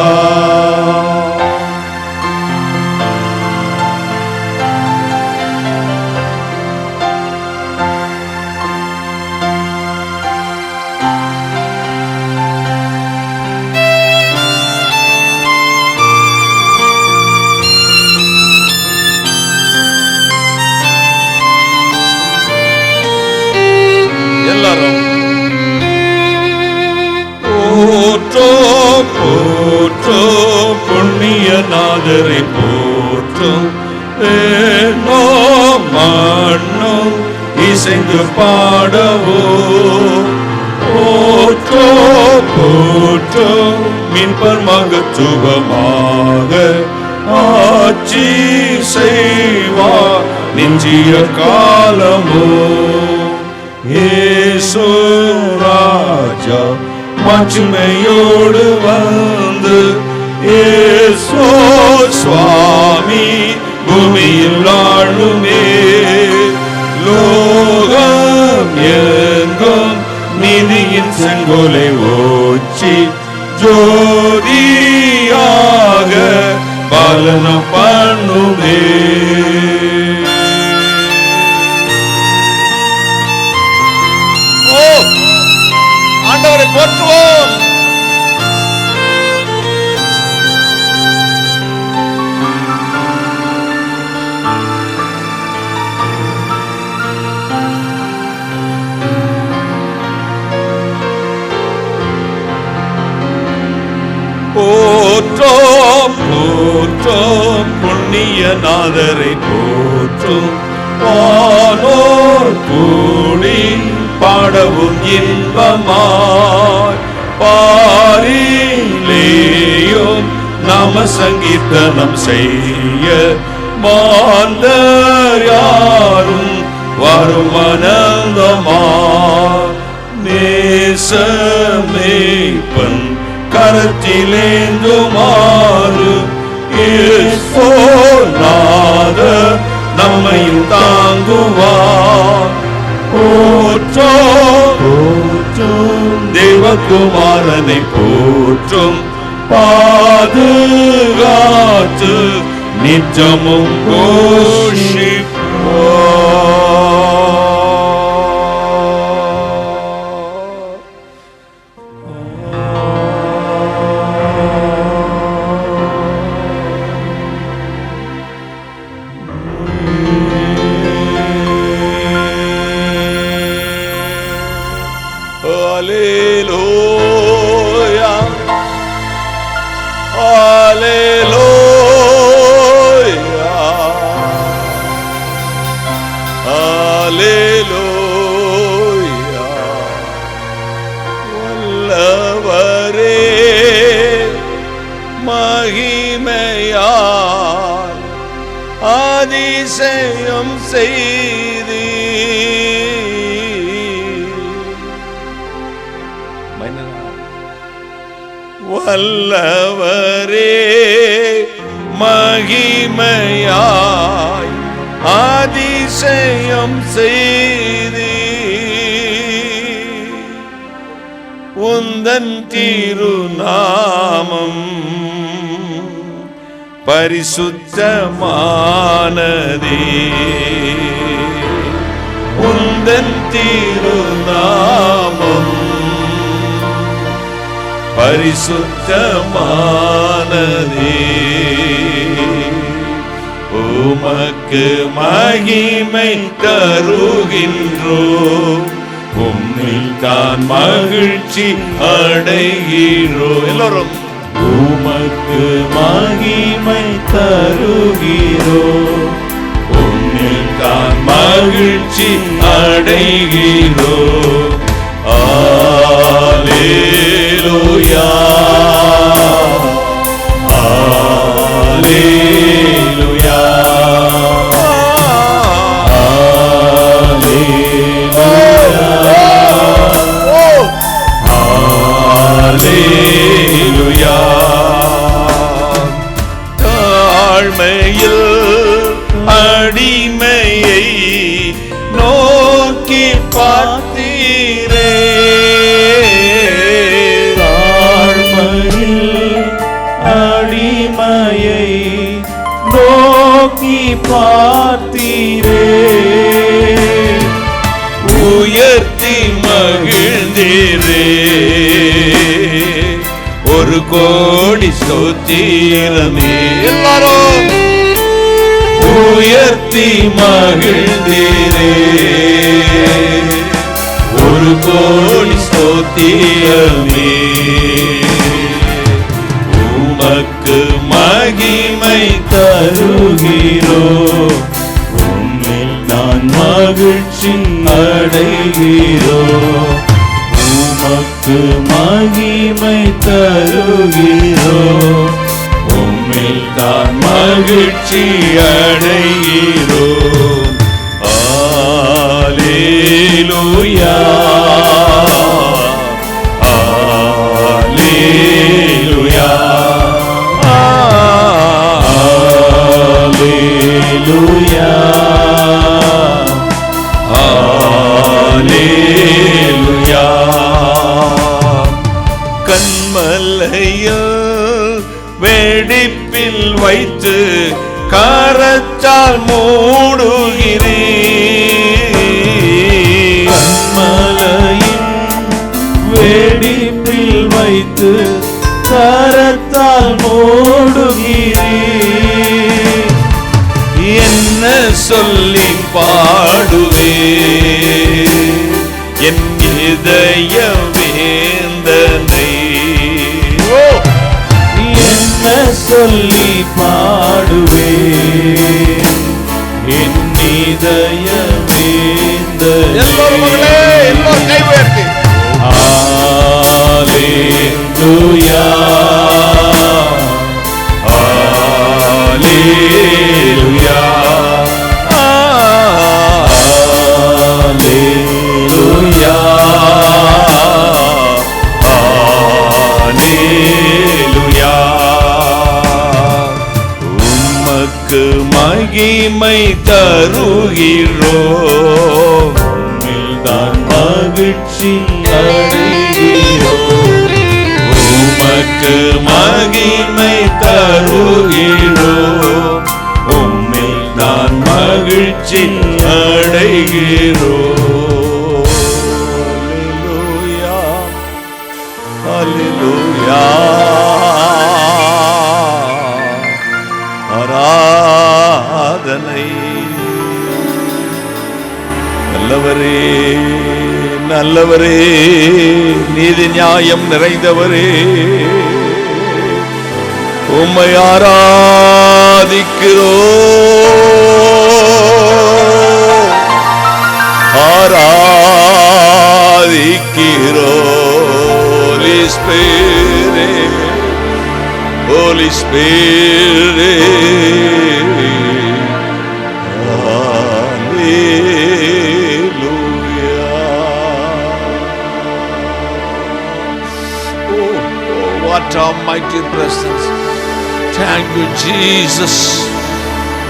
போற்றும் போற்றும் புண்ணிய நாதரை போற்றும் வேணோ மண்ணும் இசைந்து பாடவோ போற்றும் போற்றும் மீன்பர் மகத்துவமாக ஆட்சி செய்வார் நிஞ்சிய காலமோ இயேசு ராஜா மாட்சிமையோடு வந்து இயேசு சுவாமி பூமியில் ஆளுமே லோகம் எங்கும் நீதியின் செங்கோலை ஓச்சி ஜோதியாக பாலன பண்ணுமே. ஆண்டவரை போற்றுவோம். போற்றும் போற்றும் புண்ணிய நாதரை போற்றும் வானோர் கூடி பாடவும் இன்பமாய் பாரிலேயும் நாம சங்கீர்த்தனம் செய்ய மாந்தர் யாரும் வரும் ஆனந்தமாய் நேசமேய்ப்பன் கரத்திலேந்துமாறு நாத நம்மையும் தாங்குவார் போற்றும் தேவகுமாரனை போற்றும் பாதுகாத்து நிச்சமும் கோஷிப்போம். Alleluia, Alleluia, Alleluia. வல்லவரே மகிமையால் அதிசயம் செய்தி வல்லவரே மகிமையாய் அதிசயம் செய்தி உந்தன் திருநாமம் பரிசுத்தமானதே உந்தன் திருநாமம் பரிசுத்தமானதே உமக்கு மகிமை தருகின்றோம் உம்மில் தான் மகிழ்ச்சி அடைகிறோ. எல்லோரும் உமக்கு மகிமை தருகிறோ. உம்மில் தான் மகிழ்ச்சி அடைகிறோ. அல்லேலூயா அல்லேலூயா அல்லேலூயா. தாழ்மையில் அடிமையை நோக்கி பார்த்தீரே. தாழ்மையில் அடிமையை நோக்கி பார்த்தீரே. உயர்த்தி மகிழ்ந்தீரே. ஒரு கோடி ஸ்தோத்திரமே. எல்லாரும் உயர்த்தி மகிழ்ந்தீரே. ஒரு கோடி ஸ்தோத்திரமே. உமக்கு மகிமை தருகிறோ. உம்மில் நான் மகிழ்ச்சி அடைகிறோ. உமக்கு மகிமை தருகிறோ. உம்மில் தான் மகிழ்ச்சி அடைகிறோ. அல்லேலூயா அல்லேலூயா அல்லேலூயா அல்லேலூயா. கண்மலையில் வெடிப்பில் வைத்து கரத்தால் மூடுகிறீர். கண்மலையின் வெடிப்பில் வைத்து கரத்தால் மூடுகிறீர். என்ன சொல்லி பாடுவே என் இதய வேந்தனை. என்ன சொல்லி பாடுவே என் இதய வேந்தனை. எல்லோரும் கை உயர்த்தி அல்லேலூயா அல்லேலூயா அல்லேலூயா அல்லேலூயா. உமக்கு மகிமை தருகிறோ. தான் மகிழ்ச்சி அடைகிறோ. உமக்கு மகிமை தருகிறோ. உம்மில் தான் மகிழ்ச்சி அடைகிறோ. அல்லேலூயா அல்லேலூயா. ஆராதனை. நல்லவரே நல்லவரே நீதி நியாயம் நிறைந்தவரே உம்மை ஆராதிக்கிறோ ஆராதிக்கிறோ. Holy Spirit, Holy Spirit. What a mighty presence. Thank you, Jesus.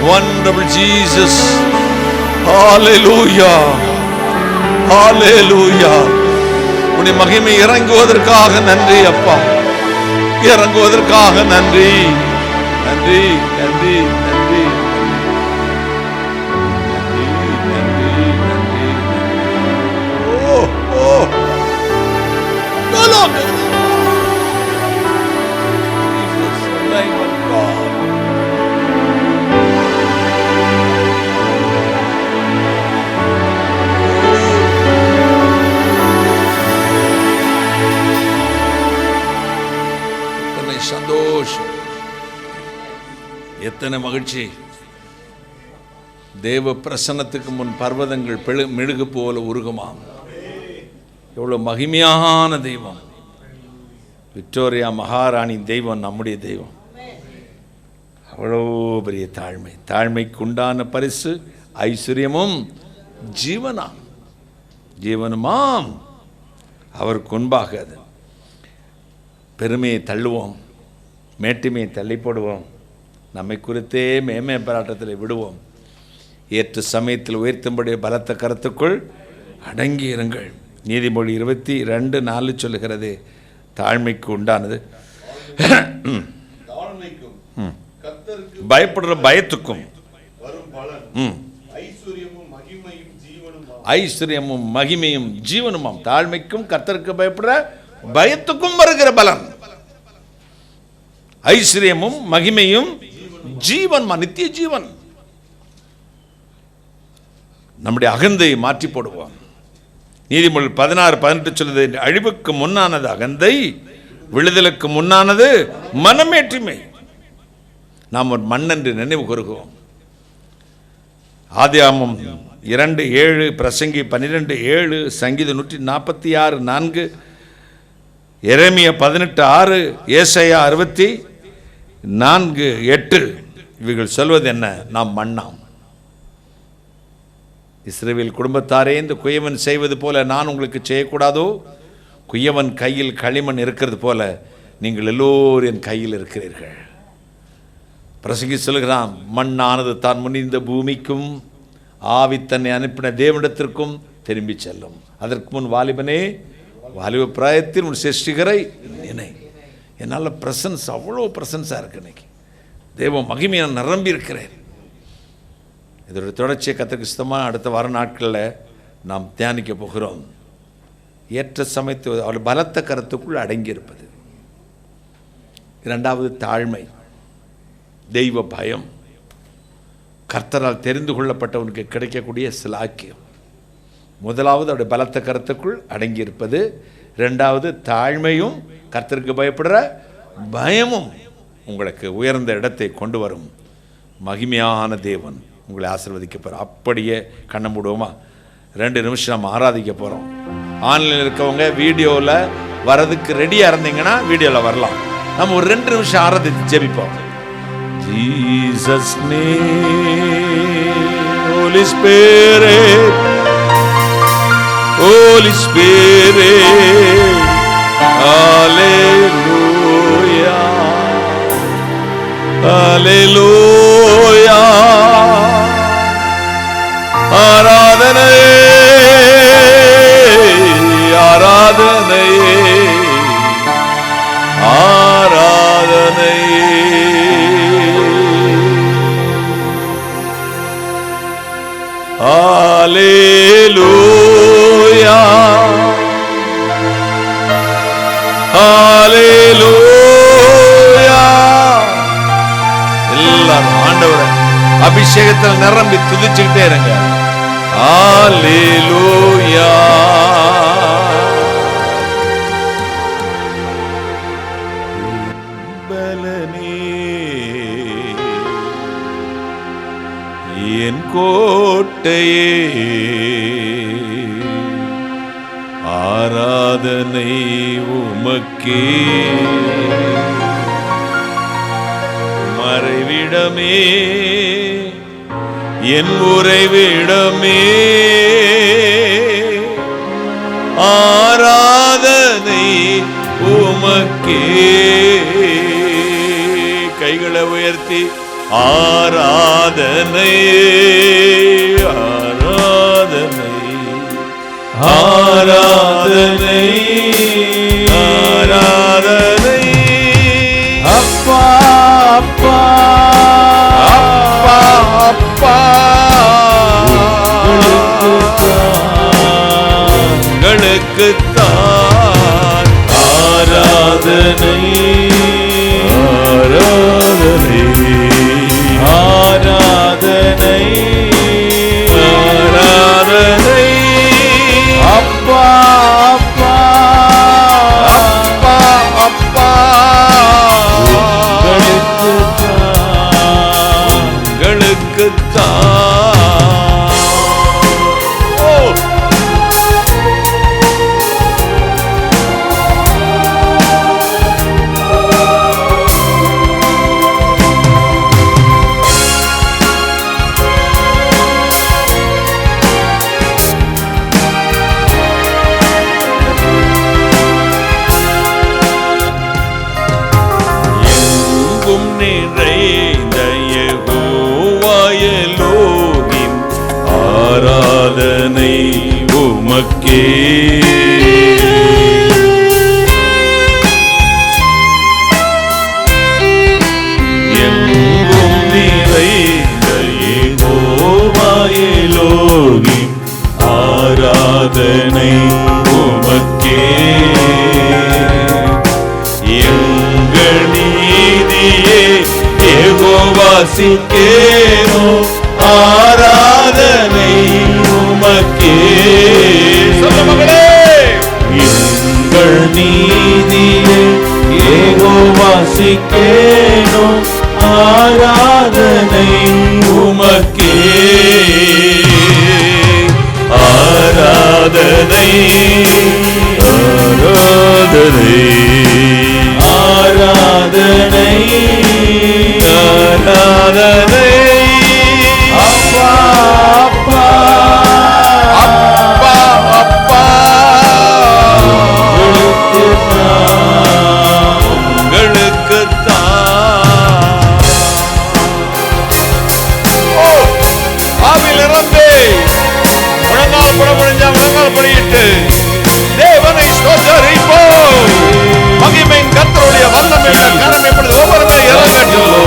Wonderful Jesus. Hallelujah. Hallelujah. உன்னை மகிமை இறங்குவதற்காக நன்றி அப்பா. இறங்குவதற்காக நன்றி. நன்றி நன்றி நன்றி நன்றி நன்றி நன்றி. ஓ ஓ எத்தனை மகிழ்ச்சி! தேவ பிரசன்னத்துக்கு முன் பர்வதங்கள் மெழுகு போல உருகுமாம். எவ்வளவு மகிமையான தெய்வம்! விக்டோரியா மகாராணி தெய்வம் நம்முடைய தெய்வம். அவ்வளோ பெரிய தாழ்மை. தாழ்மைக்கு உண்டான பரிசு ஐஸ்வர்யமும் ஜீவனுமாம். அவருக்கு முன்பாக அது பெருமையை தள்ளுவோம், மேட்டுமையை தள்ளி போடுவோம், நம்மை குறித்தே மேன்மை பாராட்டத்தில் விடுவோம். ஏற்ற சமயத்தில் உயர்த்தும்படி பலத்த கருத்துக்குள் அடங்கி இருங்கள். நீதிமொழி 22:4 சொல்லுகிறது, தாழ்மைக்கு உண்டானது பயப்படுற பயத்துக்கும் ஐஸ்வர்யமும் மகிமையும் ஜீவனுமாம். தாழ்மைக்கும் கர்த்தருக்கு பயப்படுற பயத்துக்கும் வருகிற பலன். ஐஸ்வர்யமும் மகிமையும் ஜீவன்மா, நித்திய ஜீவன். நம்முடைய அகந்தையை மாற்றி போடுவோம். நீதிமொழி 16:18 சொல்லுது, அழிவுக்கு முன்னானது அகந்தை, விடுதலுக்கு முன்னானது மனமேற்றுமை. நாம் ஒரு மண்ணென்று நினைவு கூறுகிறோம். ஆதியாகமம் 2:7, பிரசங்கி 12:7, சங்கீதம் 146:4, எரேமியா 18:6, ஏசாயா 64:8 இவைகள் சொல்வது என்ன? நாம் மண்ணாம். இஸ்ரவேல் குடும்பத்தாரே, இந்த குயவன் செய்வது போல நான் உங்களுக்கு செய்யக்கூடாதோ? குயவன் கையில் களிமண் இருக்கிறது போல நீங்கள் எல்லோரும் என் கையில் இருக்கிறீர்கள். பிரசங்கி சொல்கிறான், மண்ணானது தான் முன்னிந்த பூமிக்கும் ஆவி தன்னை அனுப்பின தேவனிடத்திற்கும் திரும்பி செல்லும். அதற்கு முன் வாலிபனே, வாலிப பிராயத்தில் உன் சிருஷ்டிகரை நினை. என்னால் பிரசன்ஸ், அவ்வளோ பிரசன்ஸாக இருக்கு. இன்னைக்கு தேவ மகிமையை நிரம்பி இருக்கிறேன். இதோட தொடர்ச்சியை கர்த்தருக்கு சித்தமாக அடுத்த வார நாட்களில் நாம் தியானிக்க போகிறோம். ஏற்ற சமயத்து அவள் பலத்த கருத்துக்குள் அடங்கியிருப்பது. இரண்டாவது தாழ்மை, தெய்வ பயம், கர்த்தரால் தெரிந்து கொள்ளப்பட்டவனுக்கு கிடைக்கக்கூடிய சிலாக்கியம். முதலாவது அவருடைய பலத்த கருத்துக்குள் அடங்கியிருப்பது. இரண்டாவது தாழ்மையும் கர்த்தருக்கு பயப்படுற பயமும் உங்களுக்கு உயர்ந்த இடத்தை கொண்டு வரும். மகிமையான தேவன் உங்களை ஆசீர்வதிக்க போகிறோம். அப்படியே கண்ண மூடுவோமா? 2 நிமிஷம் நம்ம ஆராதிக்க போகிறோம். ஆன்லைனில் இருக்கவங்க வீடியோவில் வரதுக்கு ரெடியாக இருந்தீங்கன்னா வீடியோவில் வரலாம். நம்ம ஒரு 2 நிமிஷம் ஆராதித்து ஜெபிப்போம். Jesus name, Holy Spirit, Holy Spirit, Hallelujah, Hallelujah. ஆராதனை, ஆராதனை, ஆராதனை. Hallelujah, Hallelujah. எல்லாரும் ஆண்டவரை அபிஷேகத்தில் நிரம்பி துதிச்சுக்கிட்டே இருங்க. Hallelujah. என் கோட்டையே, ஆராதனை உமக்கே. மறைவிடமே, என் உறைவிடமே, ஆராதனை உமக்கே. கைகளை உயர்த்தி ஆராதனை, ஆராதனை, ஆராதனை, ஆராதனை. அப்பா அப்பா அப்பா அப்பா, உங்களுக்குத்தான் ஆராதனை, ஆராதனை, ஆராதனை, ஆராதனை. அப்பா அப்பா அப்பா அப்பா, உங்களுக்குத்தான் ஆராதனை உமக்கே. எங்கும் நிறைந்த யெகோவா எலோகிம், ஆராதனை உமக்கே. எங்கள் நீதியே யெகோவா சிக்கேனோ, ஆராதனை உமக்கே. எங்கள் நீதியே யெகோவா சிக்கேனோ, ஆராதனை உமக்கே. ஆராதனை ஆராதனை ஆராதனை ஆராதனை அப்பா அப்பா அப்பா அப்பா உங்களுக்குத்தான். ஓ, ஆவியில் இறந்து முழங்கால் புறமுடிஞ்சா முழங்கால் படியிட்டு தேவனை ஸ்தோத்தரிப்போம். மகிமையின் கர்த்தருடைய வல்லமை கரம் இப்பொழுது ஒவ்வொரு முறை இறங்கட்டும்.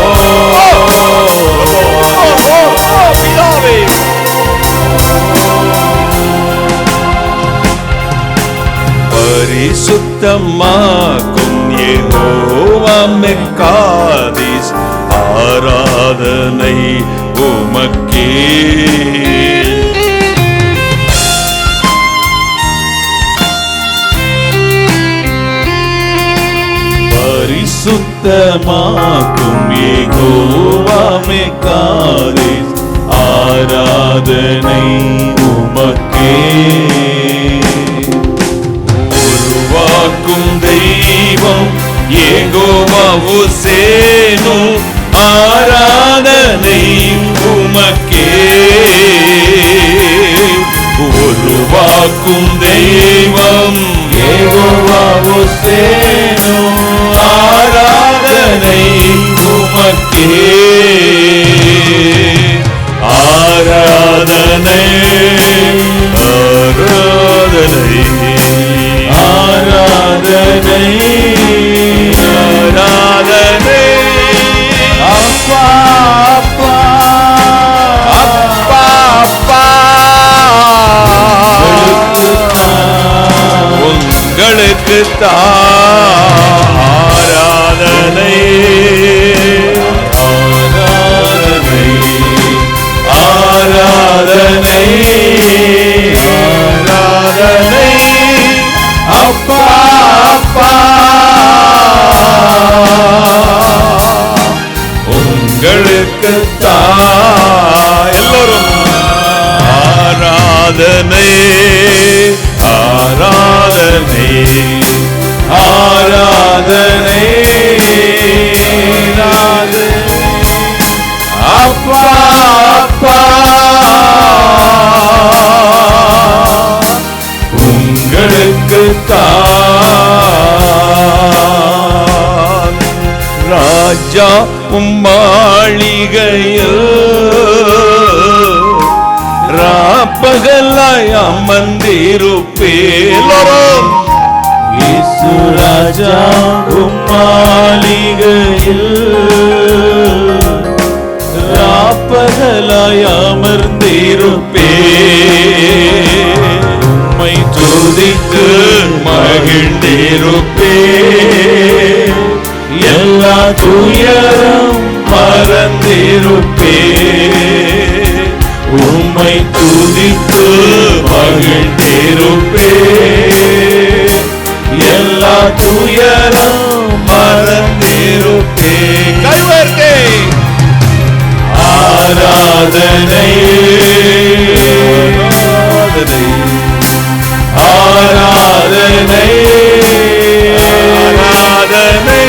பிதாவே, பரிசுத்தமாக்கும் யெகோவா மெக்காதிஸ், ஆராதனை உமக்கே. பரிசுத்தமாக்கும் யெகோவா மெக்காதிஸ், ஆராதனை உமக்கே. உருவாக்கும் தெய்வம் யெகோவா உசேனோ, ஆராதனை உமக்கே. உருவாக்கும் தெய்வம் யெகோவா உசேனோ, ஆராதனை உமக்கே. ஆராதனை ஆராதனை ஆராதனை ஆராதனை அப்பா அப்பா அப்பா அப்பா உங்களுக்குத்தான். ஆராதனை ஆராதனை ஆராதனை ஆராதனை அப்பா அப்பா உங்களுக்குத்தான். எல்லோரும் ஆராதனை ஆராதனை ஆராதனை அப்பா அப்பா உங்களுக்குத்தான். ராஜா மாளிகையில் ராப்பகலாய் அமர்ந்திருப்பேன். இயேசு ராஜா மாளிகையில் ராப்பகலாய் அமர்ந்திருப்பேன். உம்மை துதித்து மகிழ்ந்திருப்பேன். எல்லா துயரம் மறந்திருப்பேன். உம்மை துதித்து மகிழ்ந்திருப்பேன். எல்லா துயரம் மறந்திருப்பேன். கைவர்த்தே ஆராதனை ஆராதனை ஆராதனை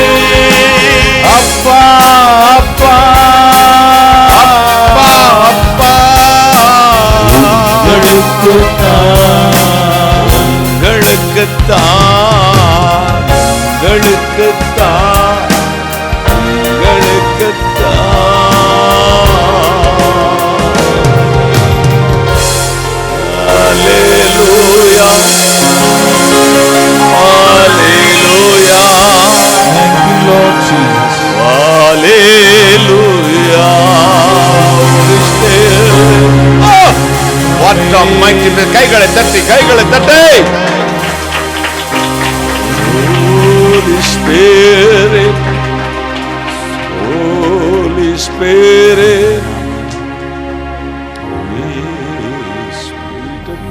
அப்பா அப்பா அப்பா அப்பா உங்களுக்குத்தான் உங்களுக்குத்தான் உங்களுக்குத்தான் உங்களுக்குத்தான். the mighty name. கைகளை தட்டி Holy Spirit, Holy Spirit, Holy Spirit of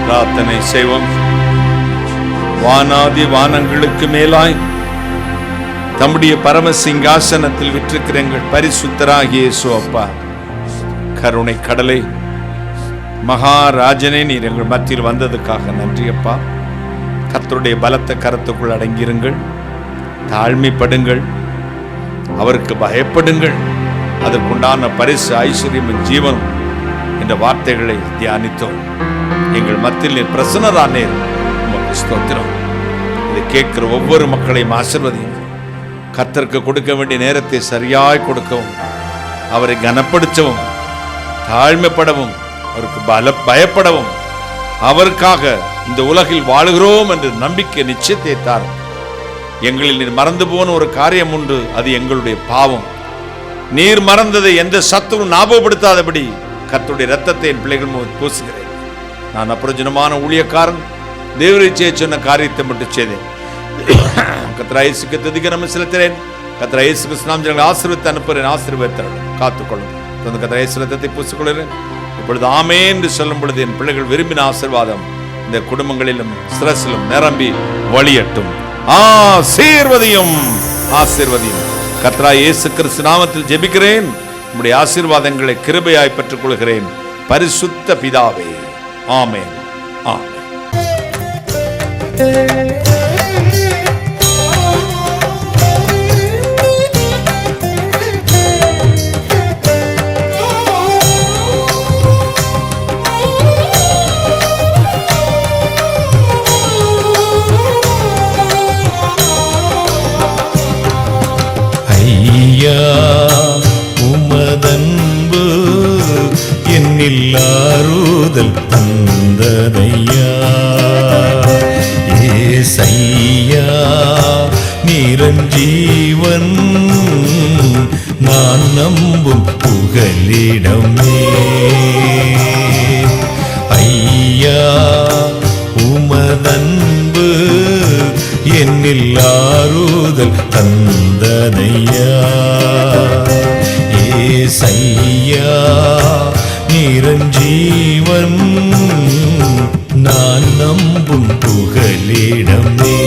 பிரார்த்தனை செய்வோம். வானாதி வானங்களுக்கு மேலாய் தம்முடைய பரம சிங்காசனத்தில் விற்றிருக்கிற எங்கள் பரிசுத்தராகிய இயேசு அப்பா, கருணை கடலை, மகாராஜனே, நீர் எங்கள் மத்தியில் வந்ததுக்காக நன்றி அப்பா. கர்த்தருடைய பலத்த கரத்துக்குள் அடங்கியிருங்கள், தாழ்மைப்படுங்கள், அவருக்கு பயப்படுங்கள். அதற்குண்டான பரிசு ஐஸ்வர்யமும் ஜீவனும் என்ற வார்த்தைகளை தியானித்தோம். எங்கள் மத்தியில் நீர் பிரசன்னரானீர், உமக்கு ஸ்தோத்திரம். இதை கேட்கிற ஒவ்வொரு மக்களையும் ஆசீர்வதியும். கர்த்தருக்கு கொடுக்க வேண்டிய நேரத்தை சரியாய் கொடுக்கவும், அவரை கனப்படுத்தவும், தாழ்மைப்படவும், அவருக்கு பயப்படவும், அவருக்காக இந்த உலகில் வாழுகிறோம் என்று நம்பிக்கை நிச்சயத்தை தாரும். எங்களில் நீர் மறந்து போன ஒரு காரியம் உண்டு, அது எங்களுடைய பாவம். நீர் மறந்ததை எந்த சத்துரும் ஞாபகப்படுத்தாதபடி கர்த்தருடைய இரத்தத்தை என் பிள்ளைகள் பூசுகிறேன். நான் அப்பிரயோஜனமான ஊழியக்காரன், தேவரை செய்ய சொன்ன காரியத்தை மட்டும் செய்தேன். கர்த்தர் இயேசுக்கு துதிக்க நம்ம செலுத்துகிறேன். கர்த்தர் இயேசு கிறிஸ்து ஜனங்களை ஆசீர்வதித்து அனுப்புகிறேன். ஆசீர்வதித்தரணும், காத்துக்கொள்ளும். கர்த்தர் இயேசு இரத்தத்தை பூசிக்கொள்கிறேன். இப்பொழுது ஆமென் என்று சொல்லும் பொழுது என் பிள்ளைகள் விரும்பின ஆசீர்வாதம் இந்த குடும்பங்களிலும் சிரசிலும் நிரம்பி வழியட்டும். ஆசீர்வதியும், ஆசீர்வதியும். கர்த்தர் இயேசு கிறிஸ்து நாமத்தில் ஜெபிக்கிறேன். உம்முடைய ஆசீர்வாதங்களை கிருபையாய் பெற்றுக் கொள்கிறேன். பரிசுத்த பிதாவே, ஆமென், ஆமென். ஐயா, உமதன்பு என்னில் ஆறுதல் தந்ததையா. ஏசையா, நிரஞ்சீவன் நான் நம்பும் புகலிடமே. ஐயா, உமதன்பு என்னில் ஆறுதல் தந்ததையா. ஏசையா, நிரஞ்சீவன் நான் நம்பும் புகலிடமே.